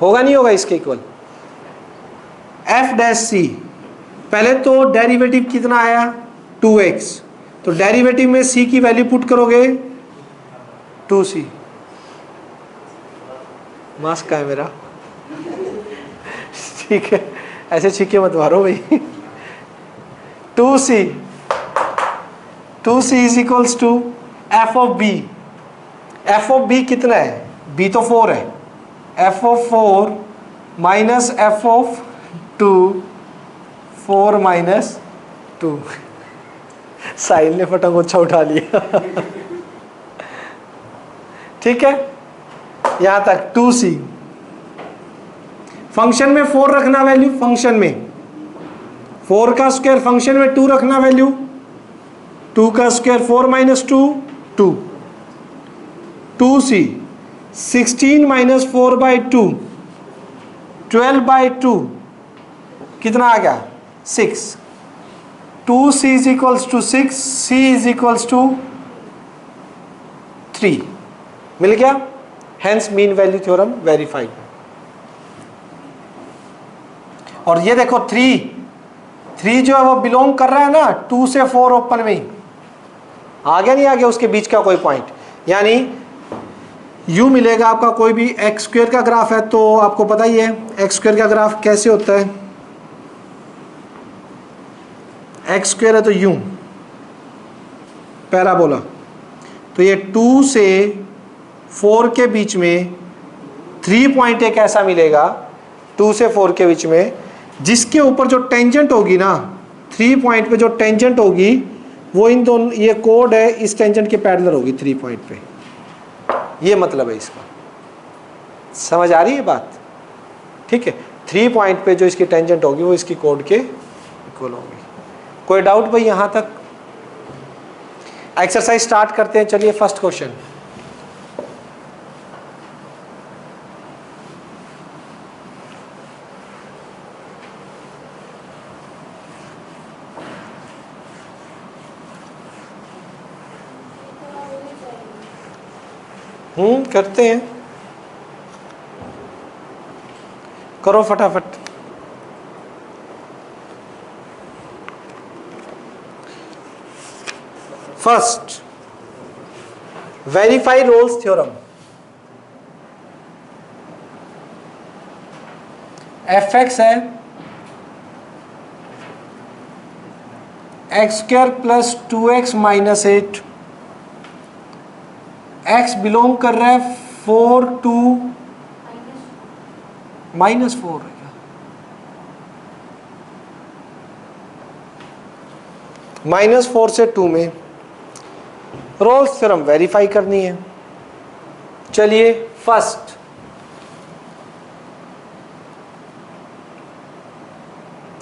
होगा नहीं होगा इसके इक्वल। f डैश c, पहले तो डेरिवेटिव कितना आया 2x, तो डेरिवेटिव में c की वैल्यू पुट करोगे 2c। मास्क का है मेरा ठीक है, ऐसे छीके मत मारो भाई। 2c is equals to f of b। f of b कितना है, b तो 4 है, f of 4 minus f of 2, 4 minus 2। Sahil ने फटाक अच्छा उठा लिया ठीक है, यहां तक 2c। फंक्शन में 4 रखना वैल्यू, फंक्शन में 4 का स्क्वायर, फंक्शन में 2 रखना वैल्यू, 2 का square 4 minus 2 2। 2c 16 minus 4 by 2 12 by 2 कितना आ गया 6। 2c is equals to 6, c is equals to 3। मिल गया, hence mean value theorem verified. और ये देखो 3 जो है वो बिलोंग कर रहा है ना 2 से 4 ओपन में ही, आ गया नहीं आ गया उसके बीच का कोई पॉइंट, यानी यू मिलेगा आपका। कोई भी एक्स स्क्वायर का ग्राफ है तो आपको पता ही है एक्स स्क्वायर का ग्राफ कैसे होता है, एक्स स्क्वायर है तो यूं पैराबोला, तो ये 2 से 4 के बीच में 3 पॉइंट एक ऐसा मिलेगा 2 से 4 के बीच में जिसके ऊपर जो टेंजेंट होगी ना, 3 पॉइंट पे जो टेंजेंट होगी वो इन दोनों, ये कोड है इस टेंजेंट के पैरेलल होगी 3 पॉइंट पे। ये मतलब है इसका, समझ आ रही है बात? ठीक है, 3 पॉइंट पे जो इसकी टेंजेंट होगी वो इसकी कोड के इक्वल होगी। कोई डाउट भाई यहां तक? एक्सरसाइज स्टार्ट करते हैं। चलिए फर्स्ट क्वेश्चन, करते हैं, करो फटाफट। First, verify Rolle's theorem. F X है X square plus 2x minus 8, x belong कर रहा है 4 टू -4 है क्या? -4 से 2 में रोल्स थ्योरम वेरीफाई करनी है। चलिए फर्स्ट,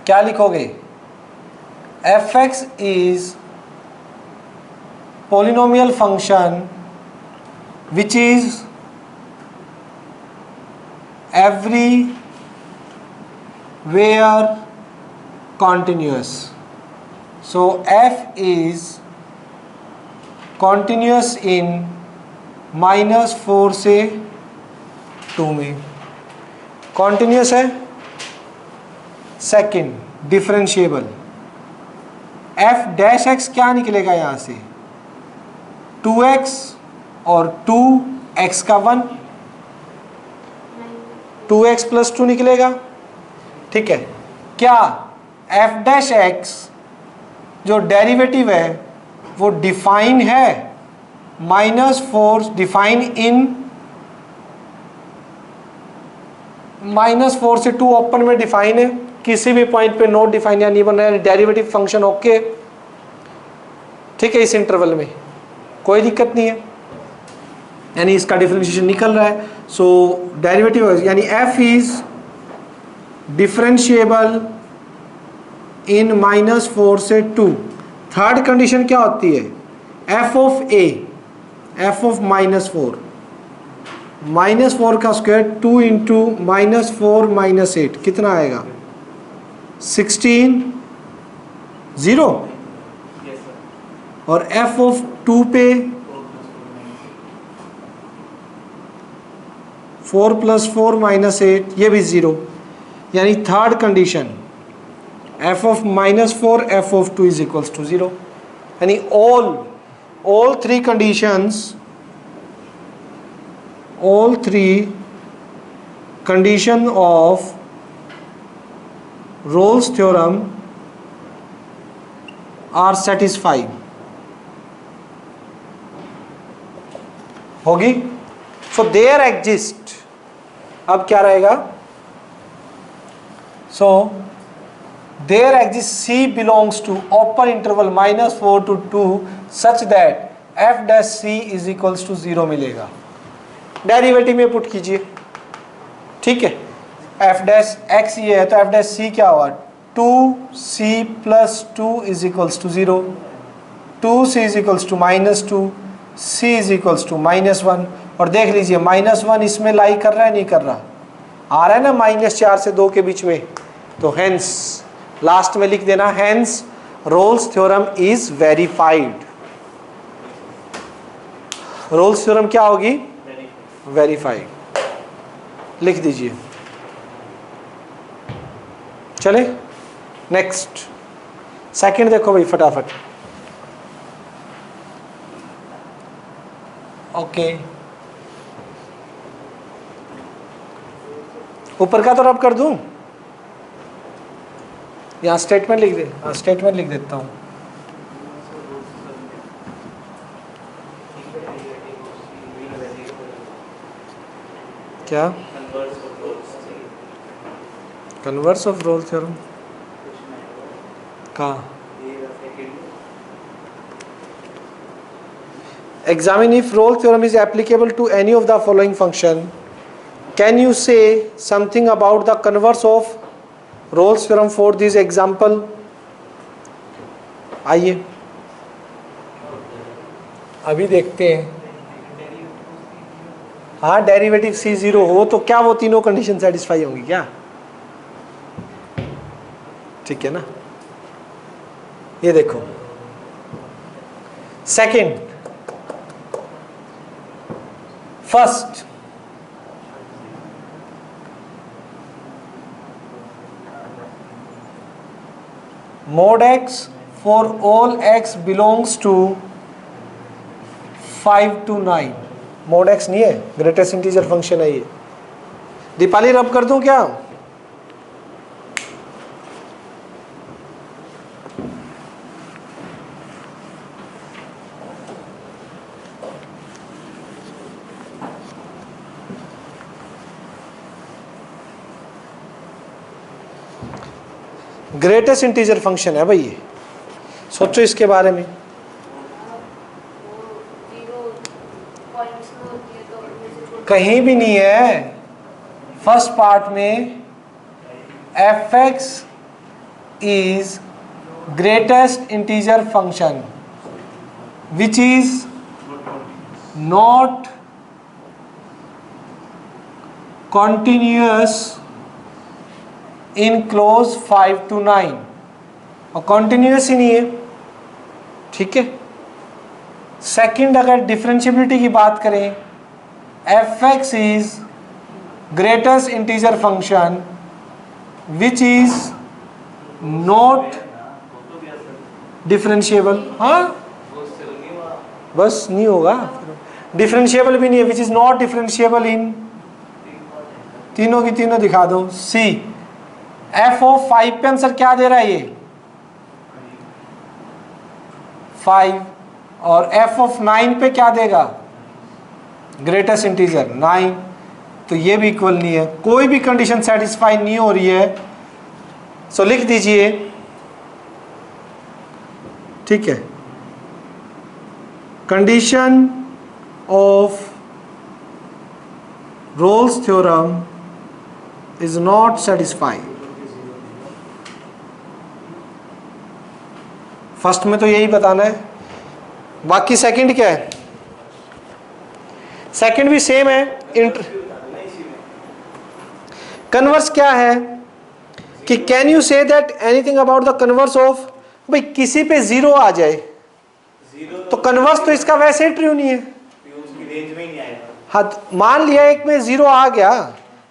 क्या लिखोगे? F X is polynomial function which is everywhere continuous. So f is continuous in -4 से 2 में, continuous है। Second, differentiable. f dash x क्या निकलेगा यहां से? 2x और 2x का 1, 2x प्लस 2 निकलेगा। ठीक है, क्या f डैश x जो डेरिवेटिव है वो डिफाइन है? -4 डिफाइन इन -4 से 2 ओपन में डिफाइन है, किसी भी पॉइंट पे नोट डिफाइन या नहीं बन रहा है, डेरिवेटिव फंक्शन ओके। ठीक है, इस इंटरवल में कोई दिक्कत नहीं है, यानी इसका डिफरेंशिएशन निकल रहा है। सो डेरिवेटिव यानी f इज डिफरेंशिएबल इन -4 से 2। थर्ड कंडीशन क्या होती है? f of a, f of -4, -4 का स्क्वायर 2 इंटू -4 -8 कितना आएगा? 16 0। और f ऑफ 2 पे 4 + 4 -8 ये भी 0, यानी third condition f of -4 f of 2 is equals to 0। यानी all three conditions, all three condition of Rolle's theorem are satisfied। होगी? So there exist, अब क्या रहेगा? So there exists C belongs to open interval -4 to 2 such that f dash C is equals to 0 मिलेगा। Derivative में put कीजिए। ठीक है, f dash x ये है तो f dash C क्या होगा? 2C + 2 is equals to 0, 2C is equals to -2, C is equals to -1। और देख लीजिए -1 इसमें लाई कर रहा है नहीं कर रहा? आ रहा है ना, -4 से 2 के बीच में। तो हेंस लास्ट में लिख देना, hence Rolle's theorem is verified. Rolle's theorem क्या होगी? वेरीफाइड। लिख दीजिए। चले नेक्स्ट, सेकंड देखो भाई फटाफट। ओके, ऊपर का तो रब कर दूं, यहाँ स्टेटमेंट लिख दे। हाँ स्टेटमेंट लिख देता हूँ। क्या कन्वर्स ऑफ रोल थ्योरम कहाँ? Examine if role theorem is applicable to any of the following function. Can you say something about the converse of Rolle's theorem for this example? आइए अभी देखते हैं. हाँ, डेरिवेटिव C0 हो तो क्या वो तीनों कंडीशन सेटिस्फाई होंगी क्या? ठीक है ना. ये देखो second, first mod x for all x belongs to 5 to 9. mod x नहीं है, ग्रेटेस्ट इंटीजर फंक्शन है ये. दीपाली रब कर दूं क्या? ग्रेटेस्ट इंटीजर फंक्शन है भाई ये, सोचो इसके बारे में. कहीं भी नहीं है. फर्स्ट पार्ट में F X is greatest integer function which is not continuous in close 5 to 9 और कॉन्टिन्यूस ही नहीं है. ठीक है. सेकंड, अगर डिफरेंशिएबिलिटी की बात करें, F X is greatest integer function which is not differentiable. हाँ बस नहीं होगा. डिफरेंशिएबल भी नहीं है, विच इज नॉट डिफरेंशिएबल इन, तीनों की तीनों दिखा दो. सी एफ ऑफ 5 पे आंसर क्या दे रहा है ये 5 और एफ ऑफ 9 पे क्या देगा ग्रेटेस्ट इंटीजर 9. तो ये भी इक्वल नहीं है. कोई भी कंडीशन सेटिस्फाई नहीं हो रही है. सो लिख दीजिए. ठीक है. Condition of Rolle's theorem is not satisfied. First में तो यही बताना है. बाकी सेकंड क्या है? सेकंड भी सेम है. कन्वर्स क्या है कि can you say that anything about the converse of, भाई किसी पे जीरो आ जाए तो कन्वर्स तो इसका वैसे ही ट्रू नहीं है. हाँ, मान लिया एक में जीरो आ गया.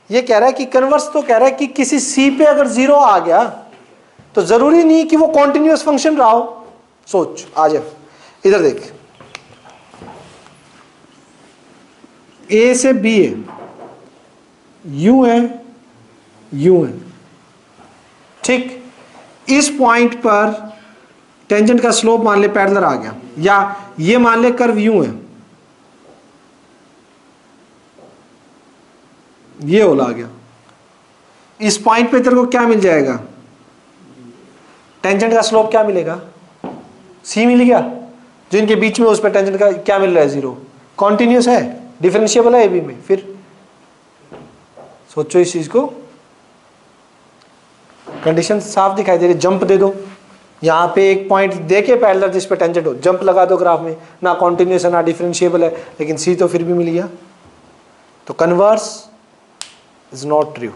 ये कह रहा है कि कन्वर्स तो कह रहा है कि किसी सी पे अगर जीरो आ गया तो जरूरी नहीं कि वो कॉन्टिन्यूअस फंक्शन रहा हो. सोच, आ जा इधर देख. ए से बी है, यू है, यू है. ठीक. इस पॉइंट पर टेंजेंट का स्लोप मान ले पैरेलल आ गया, या ये मान ले कर्व यू है, ये होल आ गया. इस पॉइंट पे तेरे को क्या मिल जाएगा? टेंजेंट का स्लोप क्या मिलेगा? सी मिल गया. जो इनके बीच में उस पर टेंजेंट का क्या मिल रहा है? जीरो. कॉन्टिन्यूस है, डिफरेंशिएबल है ए बी में. फिर सोचो इस चीज को. कंडीशन साफ दिखाई दे रही. जंप दे दो. यहाँ पे एक पॉइंट दे के पैरेलल जिस पे टेंजेंट हो, जंप लगा दो ग्राफ में. ना कॉन्टिन्यूस है ना डिफरेंशिएबल है, लेकिन सी तो फिर भी मिल गया. तो converse is not true.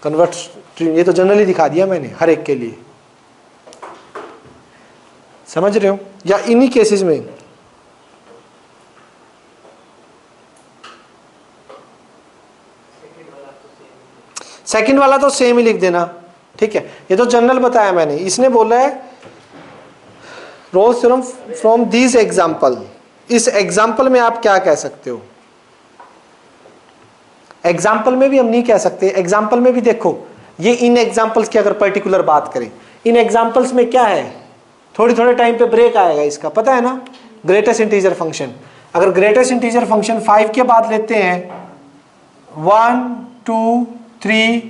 Converse true ये तो जनरली दिखा दिया मैंने हर एक के लिए. समझ रहे हो? या इन्हीं केसेस में सेकंड वाला तो सेम ही लिख देना. ठीक है. ये तो जनरल बताया मैंने. इसने बोला है Rolle's theorem from this example. इस एग्जांपल में आप क्या कह सकते हो? एग्जाम्पल में भी हम नहीं कह सकते. एग्जाम्पल में भी देखो, ये इन एग्जाम्पल्स की अगर पर्टिकुलर बात करें, इन एग्जाम्पल्स में क्या है? थोड़ी थोड़े टाइम पे ब्रेक आएगा इसका, पता है ना. ग्रेटेस्ट इंटीजर फंक्शन, अगर ग्रेटेस्ट इंटीजर फंक्शन 5 के बाद लेते हैं 1 2 3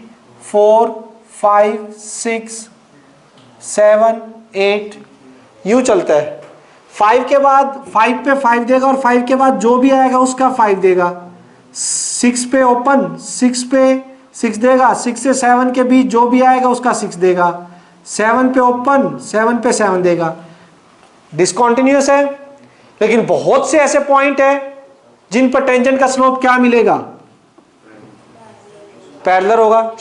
4 5 6 7 8 यूं चलता है। 5 के बाद 5 पे 5 देगा और 5 के बाद जो भी आएगा उसका 5 देगा। 6 पे ओपन 6 पे 6 देगा। 6 से 7 के बीच जो भी आएगा उसका 6 देगा। 7 पे ओपन 7 पे 7 देगा। डिसकंटिन्यूअस है, लेकिन बहुत से ऐसे पॉइंट है जिन पर टेंजेंट का स्लोप क्या मिलेगा, पैरेलल होगा।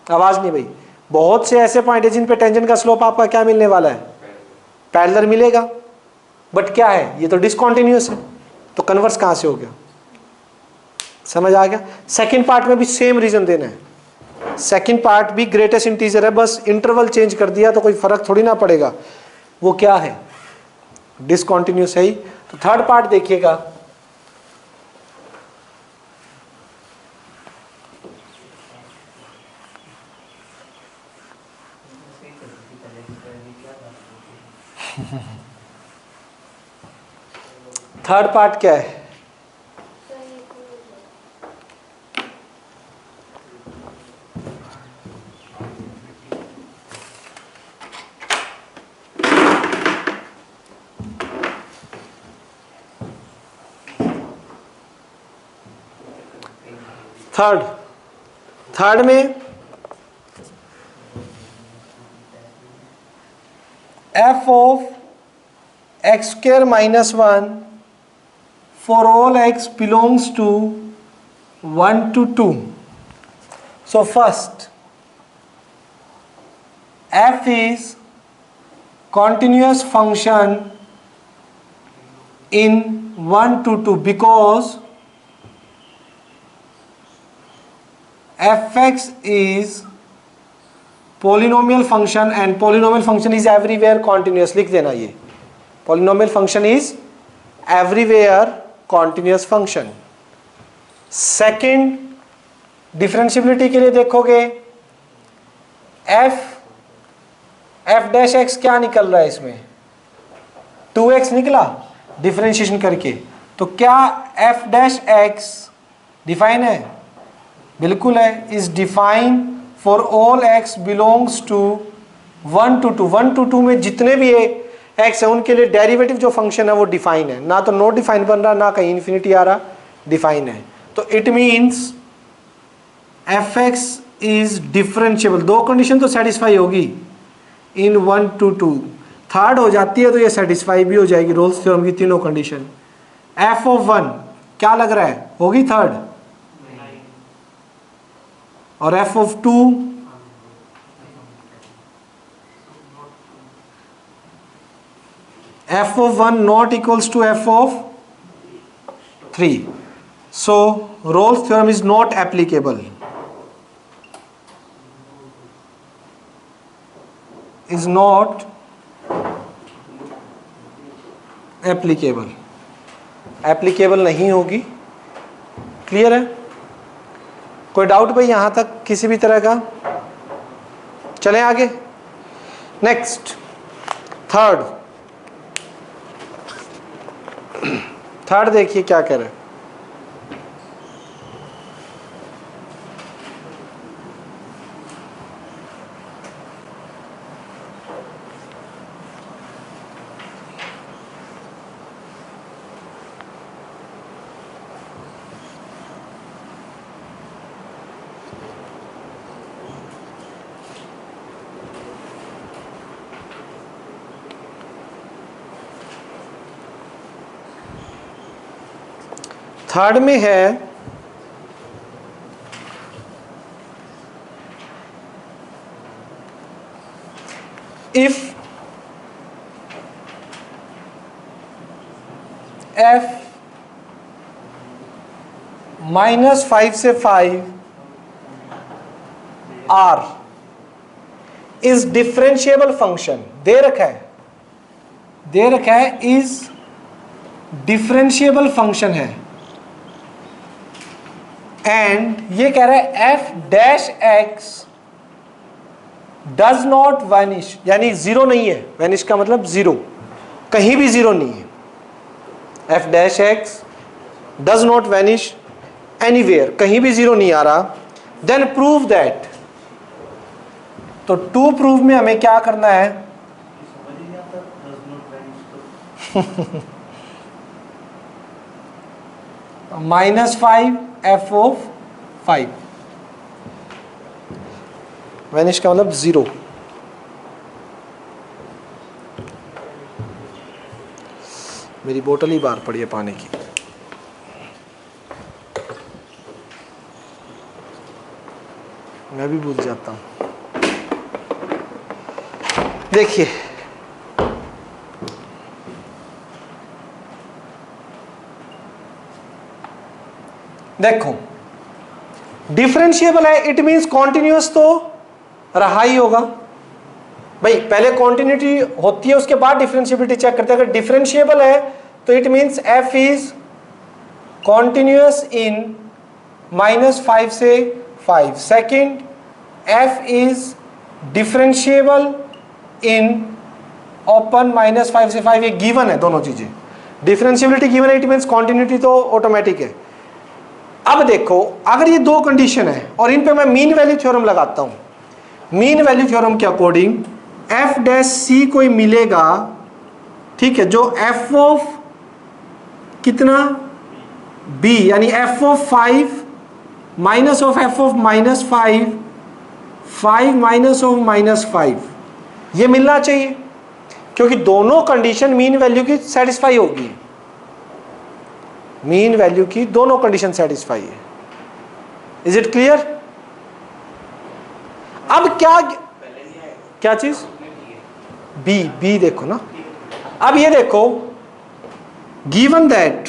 आवाज नहीं भाई। बहुत से ऐसे पॉइंट है जिन पे टेंजेंट का स्लोप आपका क्या मिलने वाला है, पैरेलल मिलेगा। बट क्या है, ये तो डिसकंटिन्यूअस है, तो कन्वर्स कहां से हो गया? समझ आ गया? सेकंड पार्ट में भी सेम रीजन देना है। सेकंड पार्ट भी ग्रेटेस्ट इंटीजर है, बस इंटरवल चेंज कर दिया तो कोई फर्क थोड़ी ना पड़ेगा। वो क्या है, डिसकंटिन्यूअस है ही। तो थर्ड पार्ट देखिएगा। थर्ड पार्ट क्या है? थर्ड में f of x square minus 1 for all x belongs to 1 to 2. So first, f is continuous function in 1 to 2 because fx is polynomial function and polynomial function is everywhere continuous. लिख देना ये, polynomial function is everywhere continuous function. Second, differentiability के लिए देखोगे f dash x क्या निकल रहा है इसमें, 2x निकला डिफरेंशिएशन करके। तो क्या f डैश x डिफाइन है? बिल्कुल है। Is define for all x belongs to 1 to 2। 1 to 2 में जितने भी x है उनके लिए डेरिवेटिव जो फंक्शन है वो डिफाइन है, ना तो नॉट डिफाइन बन रहा, ना कहीं इन्फिनिटी आ रहा, डिफाइन है। तो it means fx is differentiable. दो कंडीशन तो सेटिस्फाई होगी इन 1 to 2। थर्ड हो जाती है तो ये सेटिस्फाई भी हो जाएगी रोल्स थ्योरम की तीनों कंडीशन। f ऑफ 1 क्या लग रहा है, होगी थर्ड। और f of 2 f of 1 not equals to f of 3. So Rolle's theorem is not applicable. Is not applicable. Applicable नहीं होगी। क्लियर है? कोई डाउट भाई यहां तक किसी भी तरह का? चलें आगे। नेक्स्ट, थर्ड देखिए क्या कह रहे हैं। थर्ड में है इफ f -5 से 5 r इज डिफरेंशिएबल फंक्शन। दे रखा है इज डिफरेंशिएबल फंक्शन है। एंड ये कह रहा है f dash x does not vanish, यानी जीरो नहीं है। वैनिश का मतलब जीरो, कहीं भी जीरो नहीं है। f dash x does not vanish anywhere, कहीं भी जीरो नहीं आ रहा। देन प्रूव दैट तो टू प्रूव में हमें क्या करना है? समझ ही नहीं आता, does not vanish तो -5 f(5) वैनिश का मतलब 0। मेरी बोतल ही बाहर पड़ी है पानी की। मैं भी भूल जाता हूँ। देखिए देखो, डिफरेंशिएबल है, इट मींस कॉन्टिन्यूअस तो रहा ही होगा भाई। पहले कॉन्टिन्यूटी होती है, उसके बाद डिफरेंशिएबिलिटी चेक करते हैं। अगर डिफरेंशिएबल है तो it means f is continuous in -5 से 5। Second, f is differentiable in open -5 से 5। ये गिवन है दोनों चीजें। डिफरेंशिएबिलिटी गिवन है, इट मींस कॉन्टिन्यूटी तो ऑटोमेटिक है। अब देखो, अगर ये दो कंडीशन है और इन पे मैं मीन वैल्यू थ्योरम लगाता हूं। मीन वैल्यू थ्योरम के अकॉर्डिंग f डैश c कोई मिलेगा, ठीक है, जो f ऑफ कितना b, यानी f of 5 minus of f of -5, 5 minus of -5, ये मिलना चाहिए, क्योंकि दोनों कंडीशन मीन वैल्यू की सेटिस्फाई होगी। मीन वैल्यू की दोनों कंडीशन सेटिस्फाई है। Is it clear? अब क्या चीज? बी देखो ना। अब ये देखो, गिवन दैट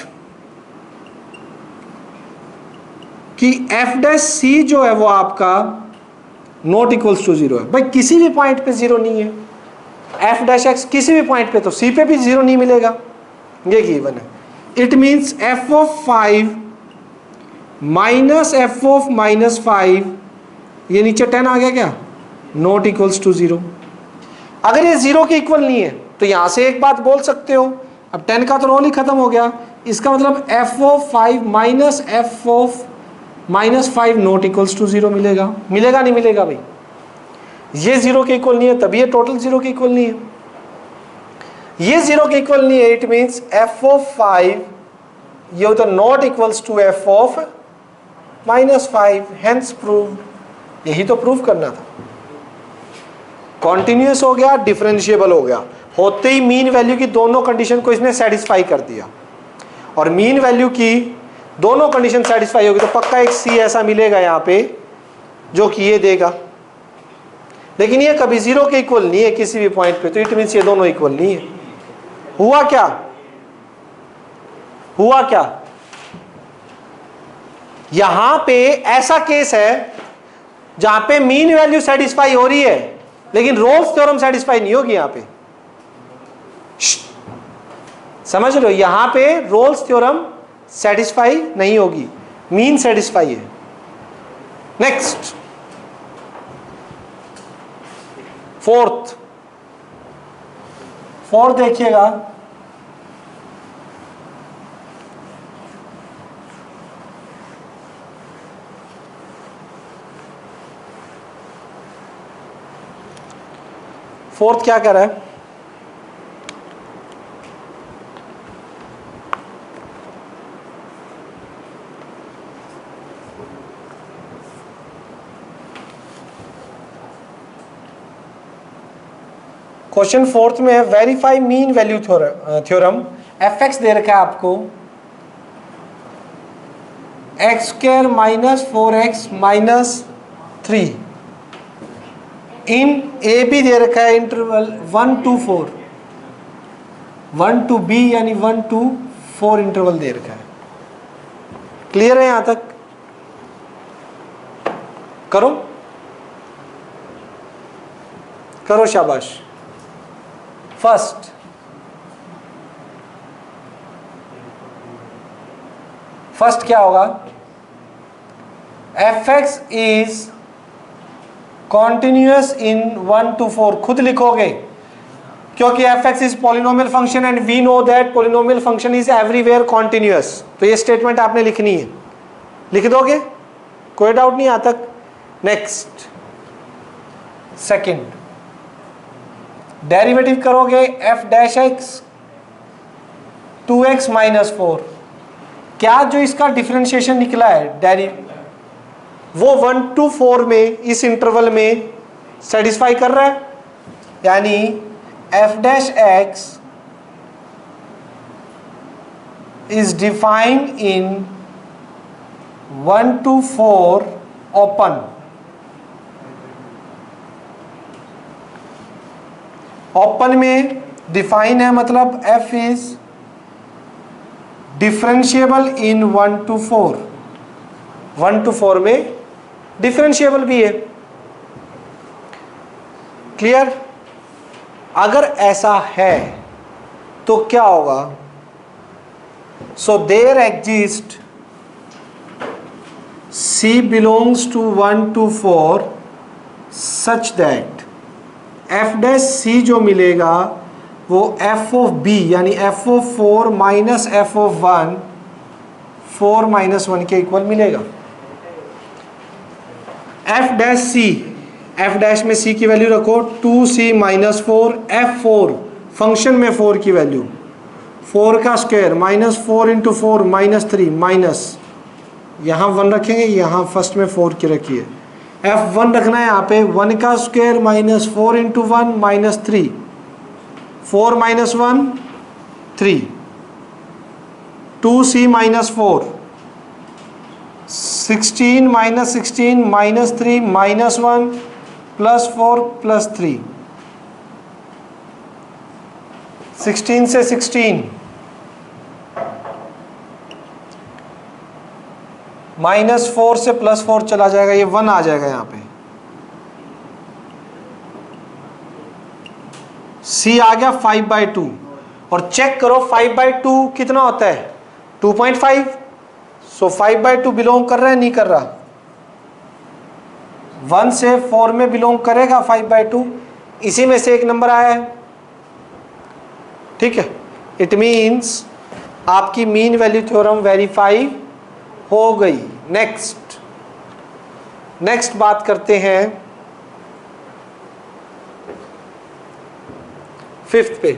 कि f डैश c जो है वो आपका नॉट इक्वल्स टू 0 है। भाई किसी भी पॉइंट पे 0 नहीं है। f डैश x किसी भी पॉइंट पे, तो c पे भी 0 नहीं मिलेगा, ये गिवन है। It means f of 5 minus f of -5, ये नीचे 10 आ गया क्या? Not equals to 0। अगर ये 0 के इक्वल नहीं है तो यहां से एक बात बोल सकते हो, अब 10 का तो रोल ही खत्म हो गया। इसका मतलब f of 5 minus f of -5 not equals to 0 मिलेगा। मिलेगा नहीं मिलेगा भाई? ये 0 के इक्वल नहीं है, तभी ये टोटल 0 के इक्वल नहीं है। ये 0 के इक्वल नहीं है, इट मीन्स f ऑफ 5 ये होता not equals to f of -5, hence proved. यही तो प्रूव करना था। कॉन्टिन्यूअस हो गया, डिफरेंशिएबल हो गया, होते ही मीन वैल्यू की दोनों कंडीशन को इसने सेटिस्फाई कर दिया। और मीन वैल्यू की दोनों कंडीशन सेटिस्फाई होगी तो पक्का एक c ऐसा मिलेगा यहाँ पे जो कि ये देगा। लेकिन ये कभी 0 के इक्वल नहीं है किसी भी पॉइंट पे, तो इट मीन्स ये दोनों इक्वल नहीं है। हुआ क्या? हुआ क्या? यहां पे ऐसा केस है जहां पे मीन वैल्यू सेटिस्फाई हो रही है लेकिन रोल्स थ्योरम सेटिस्फाई नहीं होगी। यहां पे समझ लो, यहां पे रोल्स थ्योरम सेटिस्फाई नहीं होगी, मीन सेटिस्फाई है। नेक्स्ट, फोर्थ देखिएगा। फोर्थ क्या कर रहा है? क्वेश्चन फोर्थ में है verify mean value theorem. F X दे रखा है आपको, X square minus 4x minus 3 in A B दे रखा है इंटरवल 1 to 4, 1 to b यानी 1 to 4 इंटरवल दे रखा है। क्लियर है यहां तक? करो करो, शाबाश। फर्स्ट क्या होगा? F X is continuous in 1 to 4। खुद लिखोगे क्योंकि F X is polynomial function and we know that polynomial function is everywhere continuous. तो ये स्टेटमेंट आपने लिखनी है, लिख दोगे, कोई डाउट नहीं यहाँ तक। नेक्स्ट, सेकंड, डेरिवेटिव करोगे F dash x 2x minus 4, क्या जो इसका डिफरेंशिएशन निकला है वो 1 to 4 में इस इंटरवल में सेटिस्फाई कर रहा है, यानी F dash x is defined in 1 to 4 open. Open में डिफाइन है मतलब f is differentiable in 1 to 4. 1 to 4 में डिफरेंशिएबल भी है। क्लियर? अगर ऐसा है तो क्या होगा? So there exists C belongs to 1 to 4 such that f dash C जो मिलेगा वो f of B यानी f of 4 minus f of 1 4 minus 1 के इक्वल मिलेगा। f dash C, f dash में C की वैल्यू रखो 2C माइनस 4 f4 फंक्शन में 4 की वैल्यू 4 का square minus 4 into 4 minus 3 minus यहाँ 1 रखेंगे, यहाँ फर्स्ट में 4 की रखिए, f1 रखना है यहाँ पे 1 का square minus 4 into 1 minus 3 4 minus 1 3 2c minus 4 16 minus 16 minus 3 minus 1 plus 4 plus 3 16 से 16 माइनस 4 से प्लस 4 चला जाएगा, ये 1 आ जाएगा यहाँ पे। C आ गया 5/2 और चेक करो 5/2 कितना होता है 2.5। सो 5/2 बिलोंग कर रहा है नहीं कर रहा? 1 से 4 में बिलोंग करेगा 5/2, इसी में से एक नंबर आया है। ठीक है, इट मीन्स आपकी मीन वैल्यू थ्योरम वेरीफाई हो गई। नेक्स्ट बात करते हैं 5th पे।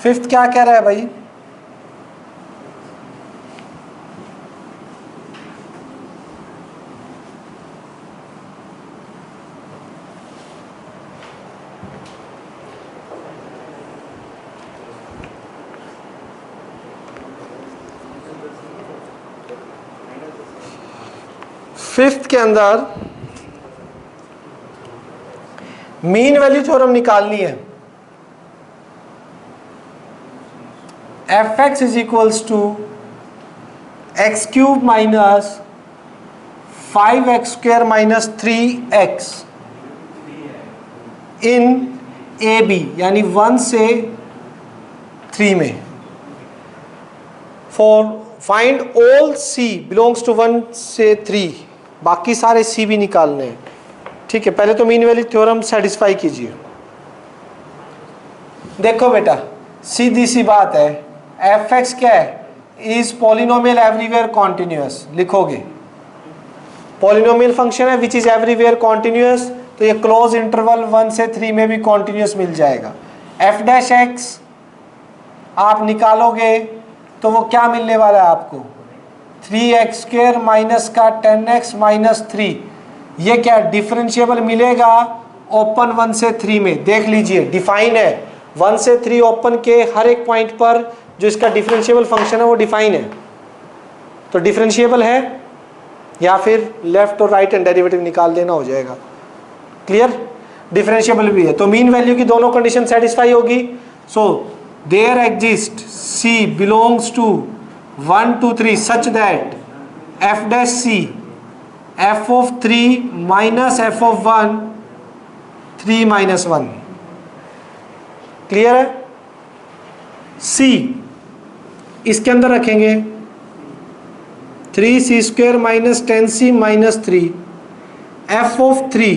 फिफ्थ क्या कह रहा है भाई? फिफ्थ के अंदर मीन वैल्यू थ्योरम निकालनी है। F X is equals to X cube minus 5x² minus 3x in A B यानी 1 से 3 में। For find all C belongs to 1 से 3, बाकी सारे C भी निकालने हैं। ठीक है, पहले तो मीन वैल्यू थ्योरम सेटिस्फाई कीजिए। देखो बेटा, सीधी सी बात है, एफ एक्स क्या है? Is polynomial everywhere continuous. लिखोगे पॉलिनोमियल फंक्शन है विच इज एवरीवेयर कॉन्टिन्यूअस, तो ये क्लोज इंटरवल 1 से 3 में भी कॉन्टिन्यूअस मिल जाएगा। एफ डैश एक्स आप निकालोगे तो वो क्या मिलने वाला है आपको? 3x² माइनस का 10x माइनस 3। ये क्या डिफरेंशिएबल मिलेगा ओपन 1 से 3 में। देख लीजिए डिफाइन है 1 से 3 ओपन के हर एक पॉइंट पर जो इसका डिफरेंशिएबल फंक्शन है वो डिफाइन है, तो डिफरेंशिएबल है या फिर लेफ्ट और राइट हैंड डेरिवेटिव निकाल देना हो जाएगा। क्लियर? डिफरेंशिएबल भी है तो मीन वैल्यू की दोनों कंडीशन सेटिस्फाई होगी। So there exist C belongs to 1 to 3 such that f dash C f of 3 minus f of 1 3 minus 1। Clear है? C इसके अंदर रखेंगे 3c² minus 10c minus 3 f of 3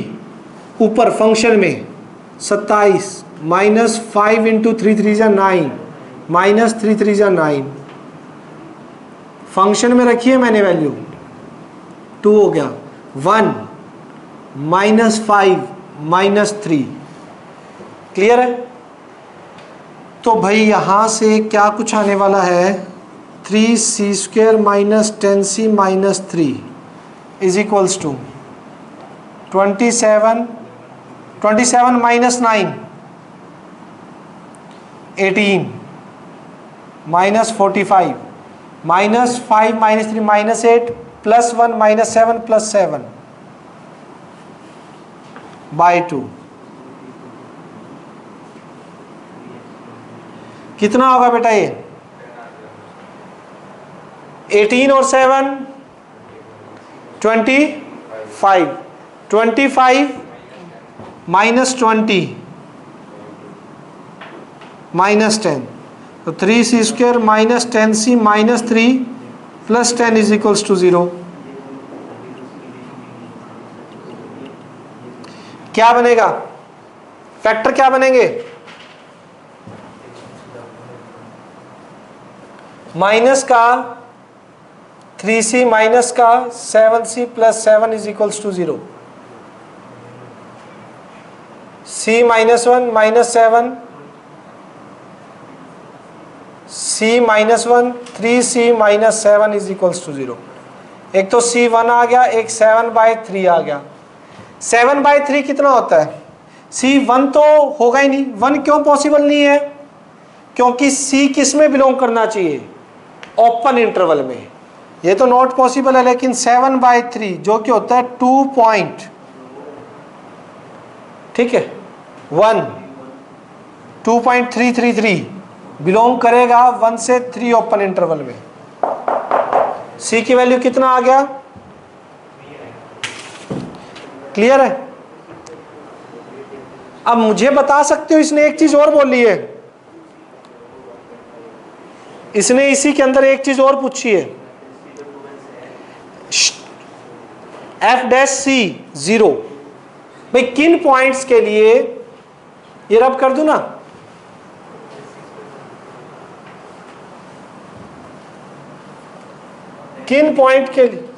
ऊपर फंक्शन में 27 minus 5 into 3 3 9 minus 3 3 9 function में रखी है मैंने वैल्यू, 2 हो गया, 1 -5 -3, क्लियर है। तो भाई यहां से क्या कुछ आने वाला है, 3c² - 10c - 3 is equals to 27 -9 -18 -45 -5 -3 -8 +1 -7 +7 bye 2, कितना होगा बेटा ये, 18 और 7 25, 25 -20 -10, तो 3c² - 10c - 3 + 10 is equals to 0। क्या बनेगा, फैक्टर क्या बनेंगे, माइनस का 3c माइनस का 7c + 7 is equals to 0, c - 1 -7 c - 1 3c - 7 is equals to 0। एक तो c1 आ गया, एक 7/3 आ गया। 7/3 कितना होता है, c1 तो होगा ही नहीं, 1 क्यों पॉसिबल नहीं है, क्योंकि c किस में बिलोंग करना चाहिए, ओपन इंटरवल में, ये तो नॉट पॉसिबल है। लेकिन 7/3 जो कि होता है 2 पॉइंट, ठीक है, 1 2.333 बिलोंग करेगा 1 से 3 ओपन इंटरवल में। c की वैल्यू कितना आ गया, क्लियर है। अब मुझे बता सकते हो, इसने एक चीज और बोली है, इसने इसी के अंदर एक चीज और पूछी है, f' 0, भाई किन पॉइंट्स के लिए, ये रब कर दूं ना, किन पॉइंट के लिए,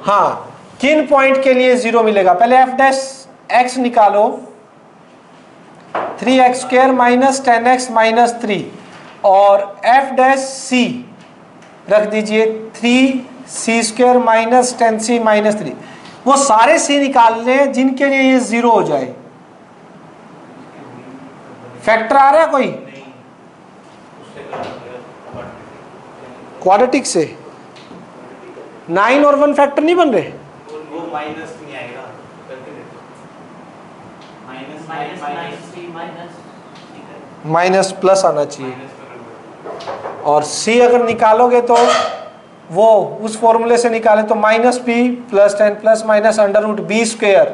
हाँ किन पॉइंट के लिए 0 मिलेगा, पहले f' निकालो, 3x² - 10x - 3 और f' रख दीजिए 3c² - 10c - 3, वो सारे c निकाल लें जिनके लिए ये 0 हो जाए। फैक्टर आ रहा है कोई, क्वाड्रेटिक से 9 और 1 फैक्टर नहीं बन रहे, वो माइनस नहीं आएगा, माइनस प्लस आना चाहिए। और c अगर निकालोगे तो वो उस फॉर्मूले से निकाले तो -p + 10 ± √b²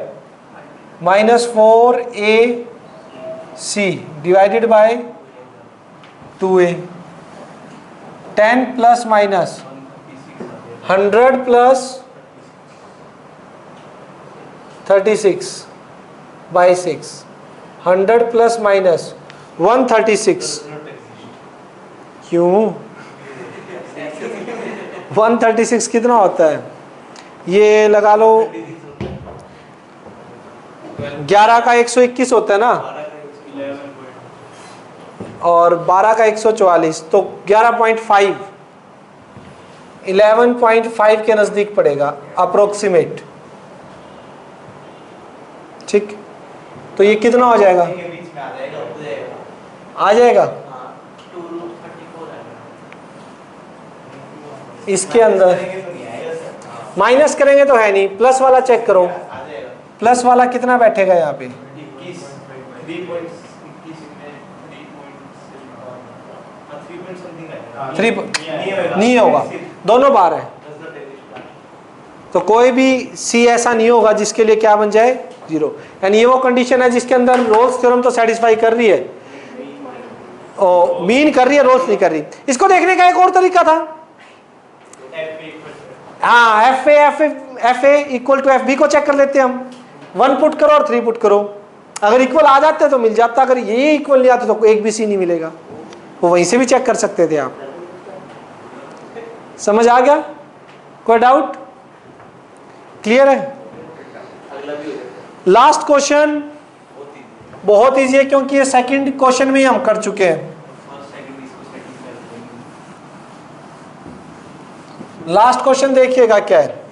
-4ac divided by 2a, 10 ± 100 + 36/6, 100 ± 136, क्यों 136 कितना होता है, ये लगा लो 11 का 121 होता है ना, और 12 का 144, तो 11.5 11.5 के नजदीक पड़ेगा अप्रोक्सीमेट, ठीक। तो ये कितना हो जाएगा, आ जाएगा इसके अंदर, माइनस करेंगे तो है नहीं, प्लस वाला चेक करो, प्लस वाला कितना बैठेगा यहाँ पे, 3 नहीं होगा, दोनों बार है, तो कोई भी c ऐसा नहीं होगा जिसके लिए क्या बन जाए 0। यानी ये वो कंडीशन है जिसके अंदर रोल्स थ्योरम तो सेटिस्फाई कर रही है, मीन कर रही है, रोल्स नहीं कर रही। इसको देखने का एक और तरीका था, हाँ FA इक्वल टू FB को चेक कर लेते हैं हम, 1 पुट करो और 3 पुट करो, अगर इक्वल आ जाते तो मिल जाता, अगर ये इक्वल नहीं आते तो एक भी C नहीं मिलेगा, वो वहीं से भी चेक कर सकते थे आप। समझ आ गया? कोई डाउट? क्लियर है? अगला भी हो जाता है। लास्ट क्वेश्चन बहुत ही बहुत इजी है क्योंकि ये सेकंड क्वेश्चन में ही हम कर चुके हैं। फर्स्ट सेकंड इसको सेकंड कर देंगे। लास्ट क्वेश्चन देखिएगा क्या है।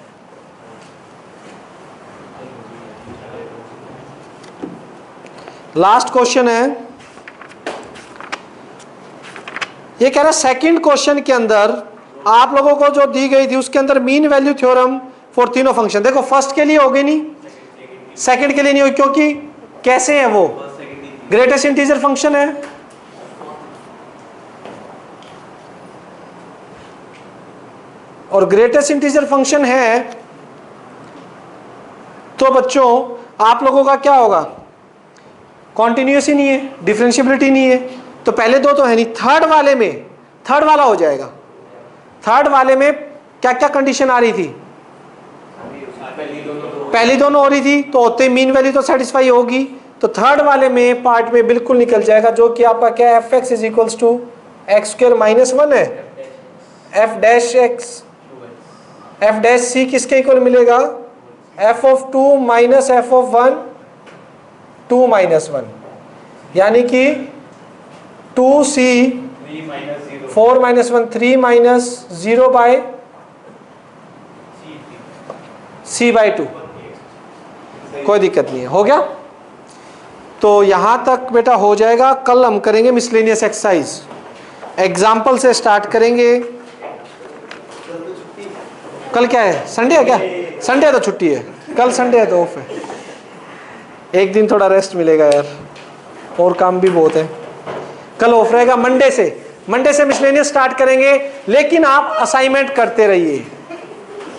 लास्ट क्वेश्चन है, ये कह रहा है सेकंड क्वेश्चन के अंदर आप लोगों को जो दी गई थी उसके अंदर मीन वैल्यू थ्योरम फॉर तीनों फंक्शन। देखो फर्स्ट के लिए होगी नहीं, सेकंड के लिए नहीं होगी, क्योंकि कैसे है वो फर्स्ट सेकंड ही ग्रेटेस्ट इंटीजर फंक्शन है। और ग्रेटेस्ट इंटीजर फंक्शन है तो बच्चों आप लोगों का क्या होगा, कॉन्टिन्यूस ही नहीं है, डिफरेंशिएबिलिटी नहीं है, तो पहले दो तो है नहीं, थर्ड वाले में थर्ड वाला हो जाएगा। थर्ड वाले में क्या क्या कंडीशन आ रही थी, पहली दोनों हो रही थी, तो होते मीन वैल्यू तो सेटिस्फाई होगी, तो थर्ड वाले में पार्ट में बिल्कुल निकल जाएगा, जो कि आपका क्या है, F X is equals to X square minus 1 है, F dash X, F dash C किसके इक्वल मिलेगा, F of 2 minus F of 1 2 minus 1, यानी कि 2c 3 minus 0 4 minus 1 3 minus 0 by c by 2। कोई दिक्कत नहीं है, हो गया? तो यहां तक बेटा हो जाएगा। कल हम करेंगे मिसलेनियस एक्सरसाइज, एग्जाम्पल से स्टार्ट करेंगे। कल क्या है, संडे है क्या? संडे है तो छुट्टी है, कल संडे है तो ऑफ है, एक दिन थोड़ा रेस्ट मिलेगा यार, और काम भी बहुत है। कल ऑफ रहेगा, मंडे से मिसलेनियस स्टार्ट करेंगे, लेकिन आप असाइनमेंट करते रहिए,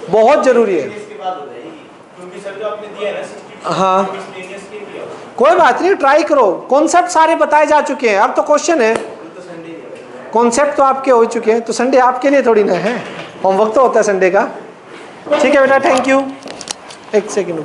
बहुत जरूरी है। इसके बाद हो जाएगी, क्योंकि सर जो आपने दिया है ना 62 हाँ। मिसलेनियस के दिया होगा। कोई बात नहीं, ट्राई करो, कॉन्सेप्ट सारे बताए जा चुके हैं, अब तो क्वेश्चन है, तो संडे ही है। कॉन्सेप्ट तो आपके हो चुके हैं, तो संडे आपके लिए थोड़ी ना है, होमवर्क तो होता है संडे का। ठीक है बेटा, थैंक यू। एक सेकेंड।